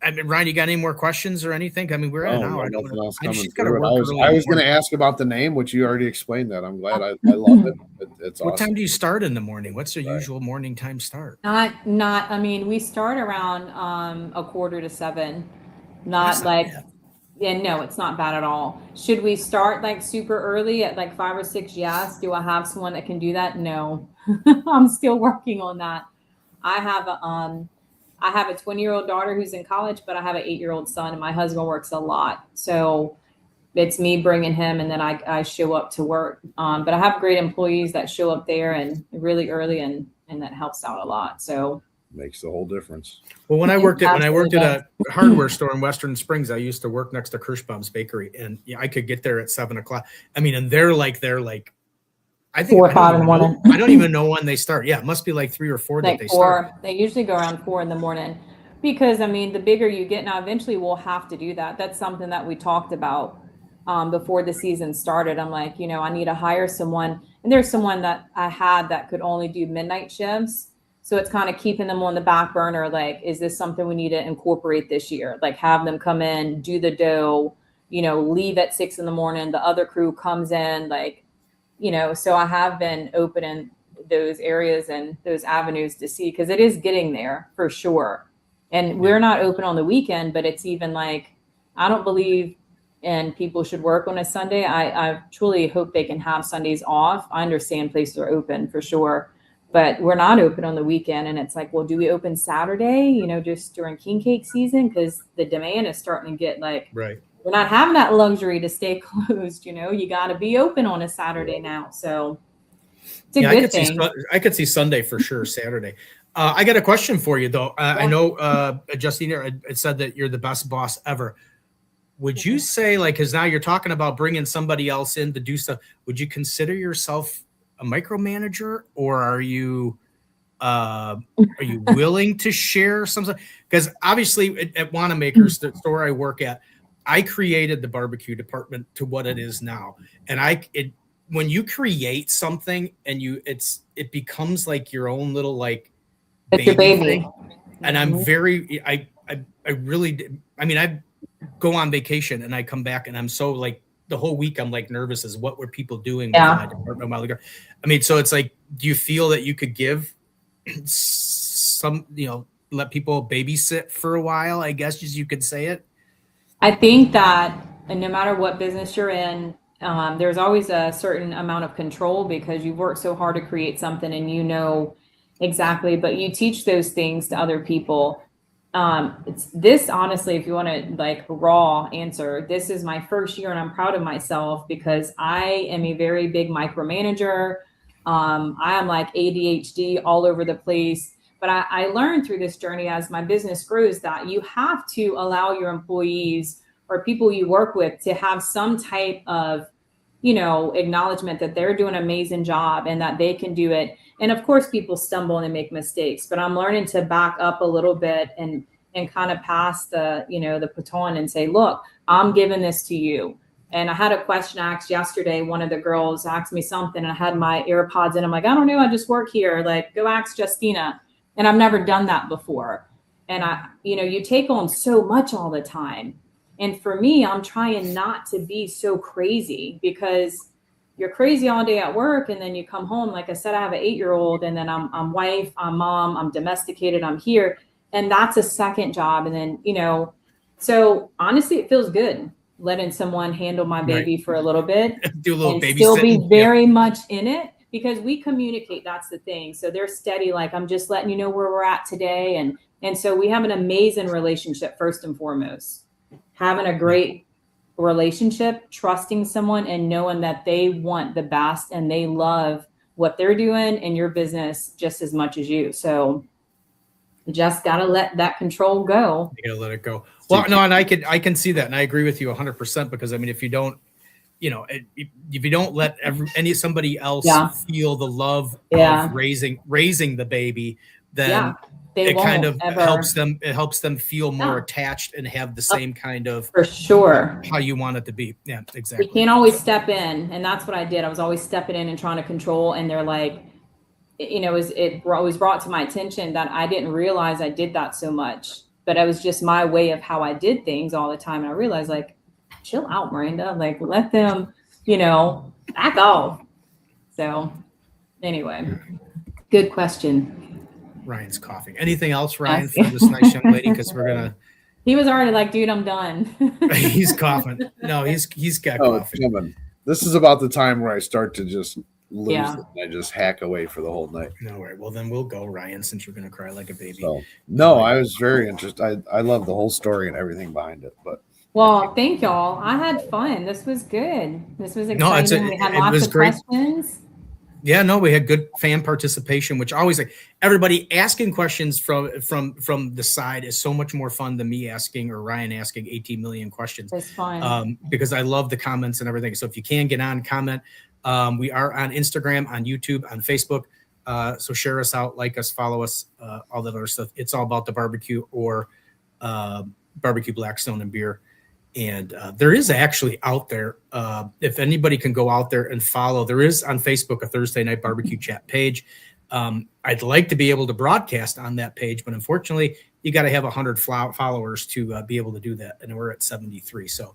Speaker 1: I mean, Ryan, you got any more questions or anything? I mean, we're at an hour.
Speaker 6: Nothing else coming
Speaker 1: She's
Speaker 6: through. I was going to ask about the name, which you already explained that. I'm glad. I love it. It's
Speaker 1: what
Speaker 6: awesome.
Speaker 1: time do you start in the morning? What's the usual morning time start?
Speaker 4: Not. I mean, we start around 6:45. Not like. Bad. Yeah, no, it's not bad at all. Should we start like super early at like 5 or 6? Yes. Do I have someone that can do that? No. I'm still working on that. I have a 20-year-old daughter who's in college, but I have an 8-year-old son, and my husband works a lot. So it's me bringing him, and then I show up to work. But I have great employees that show up there and really early, and that helps out a lot. So
Speaker 6: makes the whole difference.
Speaker 1: Well, when I worked at a hardware store in Western Springs, I used to work next to Kirschbaum's Bakery, and I could get there at 7 o'clock. I mean, and they're like I think
Speaker 4: 4 or 5 in the morning.
Speaker 1: I don't even know when they start. Yeah, it must be like 3 or 4
Speaker 4: like
Speaker 1: that they
Speaker 4: 4.
Speaker 1: start.
Speaker 4: They usually go around 4 in the morning, because I mean, the bigger you get now, eventually we'll have to do that. That's something that we talked about before the season started. I'm like, I need to hire someone, and there's someone that I had that could only do midnight shifts. So it's kind of keeping them on the back burner. Like, is this something we need to incorporate this year? Like, have them come in, do the dough, leave at 6 in the morning. The other crew comes in, like, so I have been opening those areas and those avenues to see, because it is getting there for sure. And we're not open on the weekend, but it's even like, I don't believe in people should work on a Sunday. I truly hope they can have Sundays off. I understand places are open for sure, but we're not open on the weekend. And it's like, well, do we open Saturday, just during king cake season? Because the demand is starting to get like,
Speaker 1: right.
Speaker 4: We're not having that luxury to stay closed. You got to be open on a Saturday now. So it's a good thing.
Speaker 1: I could see Sunday for sure. Saturday. I got a question for you though. I know Justina said that you're the best boss ever. Would you say, like, because now you're talking about bringing somebody else in to do stuff, would you consider yourself a micromanager, or are you willing to share something? Because obviously at Wanamaker's, the store I work at, I created the barbecue department to what it is now. And when you create something and it becomes like your own little, like,
Speaker 4: it's your baby thing.
Speaker 1: And I'm I really, I mean, I go on vacation and I come back and I'm so, like, the whole week I'm like nervous as what were people doing with my department a while ago. I mean, so it's like, do you feel that you could give some, let people babysit for a while, I guess, as you could say it?
Speaker 4: I think that no matter what business you're in, there's always a certain amount of control, because you work so hard to create something and exactly, but you teach those things to other people. It's this, honestly, if you want to like raw answer, this is my first year and I'm proud of myself because I am a very big micromanager. I am like ADHD all over the place. But I learned through this journey as my business grows that you have to allow your employees or people you work with to have some type of, acknowledgement that they're doing an amazing job and that they can do it. And of course, people stumble and they make mistakes, but I'm learning to back up a little bit and kind of pass the baton and say, look, I'm giving this to you. And I had a question asked yesterday. One of the girls asked me something and I had my AirPods in. I'm like, I don't know. I just work here. Like, go ask Justina. And I've never done that before. And you take on so much all the time. And for me, I'm trying not to be so crazy, because you're crazy all day at work. And then you come home. Like I said, I have an 8-year-old, and then I'm wife, I'm mom, I'm domesticated, I'm here. And that's a second job. And then, so honestly, it feels good letting someone handle my baby for a little bit.
Speaker 1: Do a little babysitting.
Speaker 4: Still be very much in it. Because we communicate, that's the thing. So they're steady, like, I'm just letting you know where we're at today. And so we have an amazing relationship, first and foremost. Having a great relationship, trusting someone and knowing that they want the best and they love what they're doing in your business just as much as you. So you just got to let that control go.
Speaker 1: You got to let it go. Well, no, and I can see that. And I agree with you 100%, because I mean, if you don't, if you don't let somebody else feel the love of raising the baby, then it kind of helps them. It helps them feel more attached and have the same kind of
Speaker 4: for sure
Speaker 1: how you want it to be. Yeah, exactly.
Speaker 4: You can't always step in, and that's what I did. I was always stepping in and trying to control. And they're like, it was brought to my attention that I didn't realize I did that so much, but it was just my way of how I did things all the time. And I realized, like, chill out, Miranda. Like, let them, back off. So, anyway, good question.
Speaker 1: Ryan's coughing. Anything else, Ryan, for this nice young lady? Because we're gonna.
Speaker 4: He was already like, dude, I'm done.
Speaker 1: He's coughing. No, he's got coughing.
Speaker 6: Gentlemen, this is about the time where I start to just lose it. And I just hack away for the whole night.
Speaker 1: No way. Well, then we'll go, Ryan, since you're gonna cry like a baby.
Speaker 6: So, no, I was very interested. I love the whole story and everything behind it. But
Speaker 4: well, thank y'all. I had fun. This was good. This was exciting. We had lots of questions.
Speaker 1: Yeah, no, we had good fan participation, which always everybody asking questions from the side is so much more fun than me asking or Ryan asking 18 million questions.
Speaker 4: It's fun.
Speaker 1: Because I love the comments and everything. So if you can get on, comment. We are on Instagram, on YouTube, on Facebook. So share us out, like us, follow us, all that other stuff. It's all about the barbecue or barbecue Blackstone and beer. And there is actually out there, if anybody can go out there and follow, there is on Facebook a Thursday Night Barbecue Chat page. I'd like to be able to broadcast on that page, but unfortunately, you got to have 100 followers to be able to do that. And we're at 73. So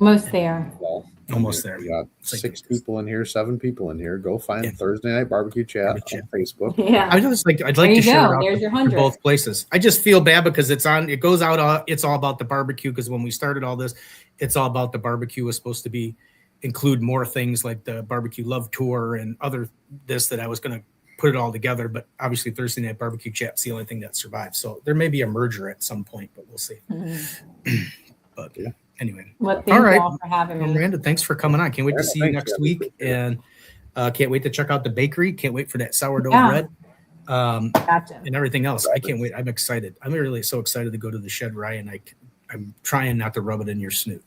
Speaker 4: almost there.
Speaker 6: Well,
Speaker 1: almost there.
Speaker 6: We got 6 people in here, 7 people in here. Go find Thursday Night Barbecue Chat on Facebook.
Speaker 4: Yeah.
Speaker 1: I'd like to share it out to both places. I just feel bad because it goes out. It's all about the barbecue. Because when we started all this, it's all about the barbecue. Was supposed to include more things like the barbecue love tour and other that I was going to put it all together. But obviously Thursday Night Barbecue Chat's the only thing that survived. So there may be a merger at some point, but we'll see. But yeah. Anyway,
Speaker 4: well, thank you all for having me.
Speaker 1: Miranda, thanks for coming on. Can't wait to see you next week, and can't wait to check out the bakery. Can't wait for that sourdough bread, and everything else. I can't wait. I'm excited. I'm really so excited to go to the shed, Ryan. I'm trying not to rub it in your snoot.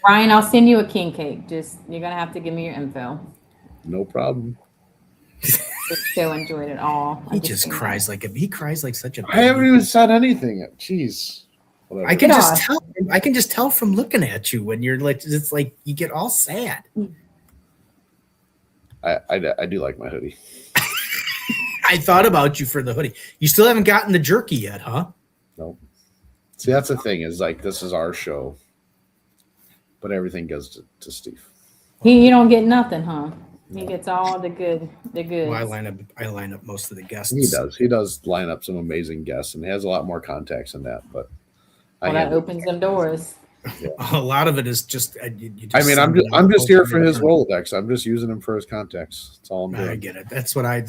Speaker 4: Ryan, I'll send you a king cake. Just you're gonna have to give me your info.
Speaker 6: No problem.
Speaker 4: So enjoyed it all.
Speaker 1: He just cries like such a baby.
Speaker 6: I haven't even said anything yet. Jeez.
Speaker 1: Whatever. I can just tell. I can just tell from looking at you when you're like, it's like you get all sad.
Speaker 6: I do like my hoodie.
Speaker 1: I thought about you for the hoodie. You still haven't gotten the jerky yet, huh?
Speaker 6: No. See, that's the thing is like this is our show, but everything goes to Steve.
Speaker 4: You don't get nothing, huh? He gets all the good.
Speaker 1: Well, I line up most of the guests.
Speaker 6: He does line up some amazing guests, and he has a lot more contacts than that, but.
Speaker 4: That opens some doors.
Speaker 1: Yeah. A lot of it is just.
Speaker 6: I'm just here for his Rolodex. I'm just using him for his contacts. That's all I'm doing.
Speaker 1: I get it. That's what I've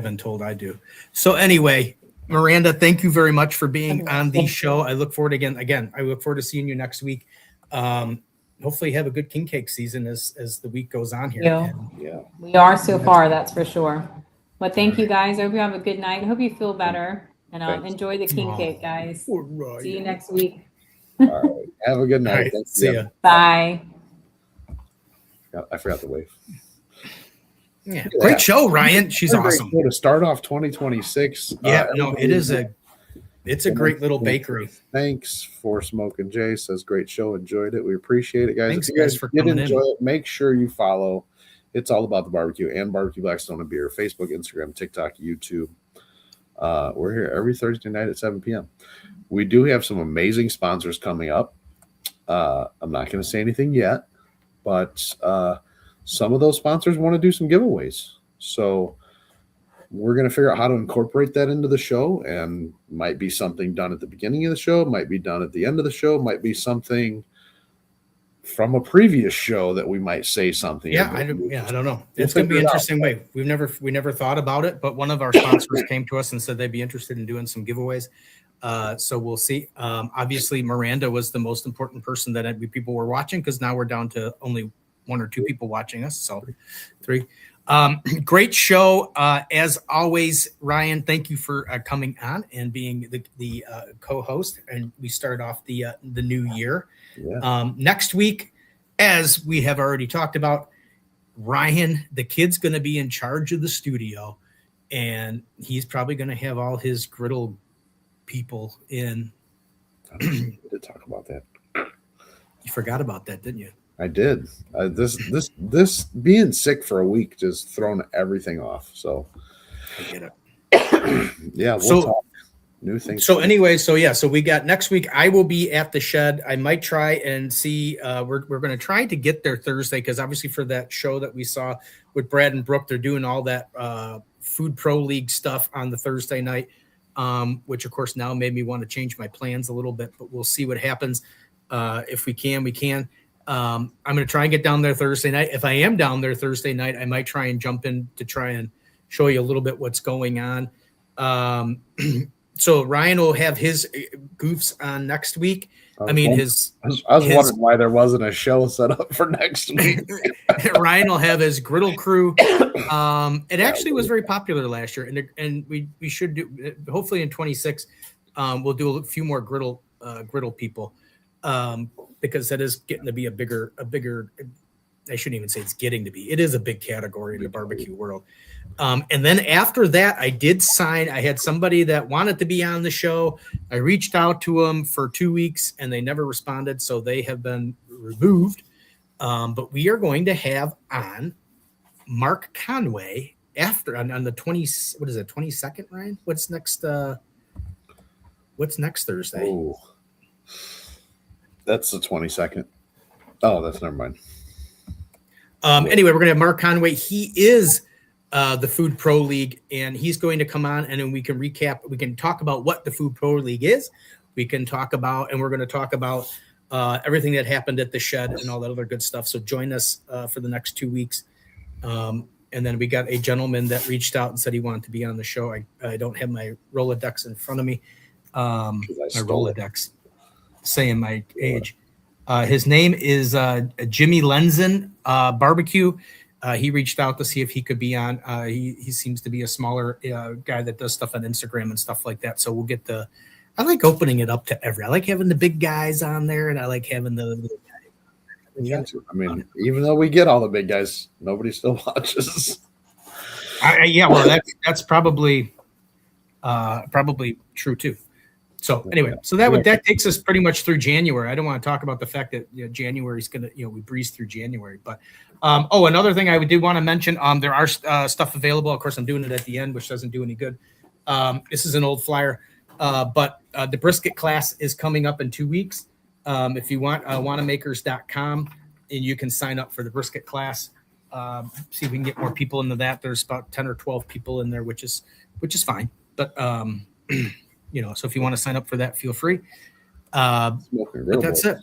Speaker 1: been told I do. So anyway, Miranda, thank you very much for being on the show. I look forward again. I look forward to seeing you next week. Hopefully, have a good king cake season as the week goes on here.
Speaker 6: Yeah,
Speaker 4: we are so far. That's for sure. But thank you guys. I hope you have a good night. I hope you feel better. And enjoy the king cake, guys. See you next week.
Speaker 6: All right. Have a good night.
Speaker 1: Right. See ya.
Speaker 4: Bye.
Speaker 6: I forgot the wave.
Speaker 1: Yeah. Great show, Ryan. She's awesome.
Speaker 6: To start off 2026.
Speaker 1: Yeah, it's a great little bakery.
Speaker 6: Thanks for Smoking Jay. Says great show. Enjoyed it. We appreciate it, guys.
Speaker 1: Thanks, guys, for coming in.
Speaker 6: It, make sure you follow. It's all about the barbecue and barbecue Blackstone and beer. Facebook, Instagram, TikTok, YouTube. We're here every Thursday night at 7 p.m. We do have some amazing sponsors coming up. I'm not going to say anything yet, but some of those sponsors want to do some giveaways. So we're going to figure out how to incorporate that into the show, and might be something done at the beginning of the show, might be done at the end of the show, might be something from a previous show that we might say something.
Speaker 1: I don't know. It's going to be an interesting way. We never thought about it, but one of our sponsors came to us and said they'd be interested in doing some giveaways. So we'll see. Obviously, Miranda was the most important person that people were watching, because now we're down to only 1 or 2 people watching us. So 3. Great show. As always, Ryan, thank you for coming on and being the co-host. And we start off the new year.
Speaker 6: Yeah.
Speaker 1: Next week, as we have already talked about, Ryan, the kid's going to be in charge of the studio, and he's probably going to have all his griddle people in.
Speaker 6: We did talk about that.
Speaker 1: You forgot about that, didn't you?
Speaker 6: I did. This being sick for a week just thrown everything off. So
Speaker 1: I get it.
Speaker 6: Yeah, we'll talk new things.
Speaker 1: So anyway, so we got next week. I will be at the shed. I might try and see. We're going to try to get there Thursday because obviously for that show that we saw with Brad and Brooke, they're doing all that Food Pro League stuff on the Thursday night, which of course now made me want to change my plans a little bit. But we'll see what happens. If we can, we can. I'm going to try and get down there Thursday night. If I am down there Thursday night, I might try and jump in to try and show you a little bit what's going on. So Ryan will have his goofs on next week. I was
Speaker 6: wondering why there wasn't a show set up for next week.
Speaker 1: Ryan will have his griddle crew. It actually was very popular last year, and we should do hopefully in 26. We'll do a few more griddle people. Because that is getting to be a bigger, I shouldn't even say it's getting to be, it is a big category in the barbecue world. And then after that, I had somebody that wanted to be on the show. I reached out to them for 2 weeks and they never responded. So they have been removed. But we are going to have on Mark Conway on the 22nd, Ryan? What's next Thursday?
Speaker 6: Oh. That's the 22nd. Oh, that's never mind.
Speaker 1: Anyway, we're going to have Mark Conway. He is the Food Pro League, and he's going to come on, and then we can recap. We can talk about what the Food Pro League is. We can talk about, and we're going to talk about everything that happened at the shed and all that other good stuff. So join us for the next 2 weeks. And then we got a gentleman that reached out and said he wanted to be on the show. I don't have my Rolodex in front of me. My Rolodex. Saying my age. His name is Jimmy Lenzen Barbecue. He reached out to see if he could be on. He seems to be a smaller guy that does stuff on Instagram and stuff like that. So we'll get I like opening it up to I like having the big guys on there, and I like having the little guys.
Speaker 6: I mean, even though we get all the big guys, nobody still watches.
Speaker 1: Well, that's probably true too. So anyway, that takes us pretty much through January. I don't want to talk about the fact that January's gonna, we breeze through January. But another thing I did want to mention, there are stuff available. Of course, I'm doing it at the end, which doesn't do any good. This is an old flyer, but the brisket class is coming up in 2 weeks. If you want, wannamakers.com, and you can sign up for the brisket class. See if we can get more people into that. There's about 10 or 12 people in there, which is fine. But so if you want to sign up for that, feel free. But that's it.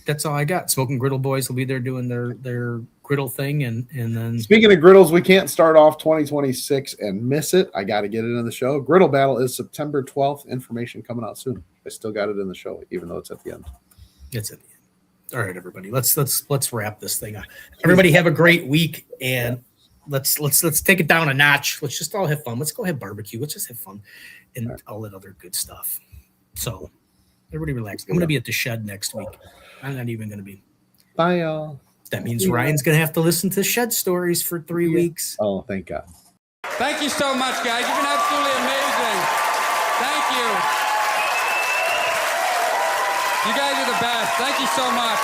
Speaker 1: That's all I got. Smoking Griddle Boys will be there doing their griddle thing. And then
Speaker 6: speaking of griddles, we can't start off 2026 and miss it. I got to get it in the show. Griddle Battle is September 12th. Information coming out soon. I still got it in the show, even though it's at the end.
Speaker 1: It's at the end. All right, everybody. Let's wrap this thing up. Everybody have a great week, and let's take it down a notch. Let's just all have fun. Let's go have barbecue. Let's just have fun. And all that other good stuff. So everybody relax. I'm going to be at the shed next week. I'm not even going to be.
Speaker 6: Bye, y'all.
Speaker 1: That means Ryan's going to have to listen to shed stories for 3 weeks.
Speaker 6: Oh, thank God.
Speaker 7: Thank you so much, guys. You've been absolutely amazing. Thank you. You guys are the best. Thank you so much.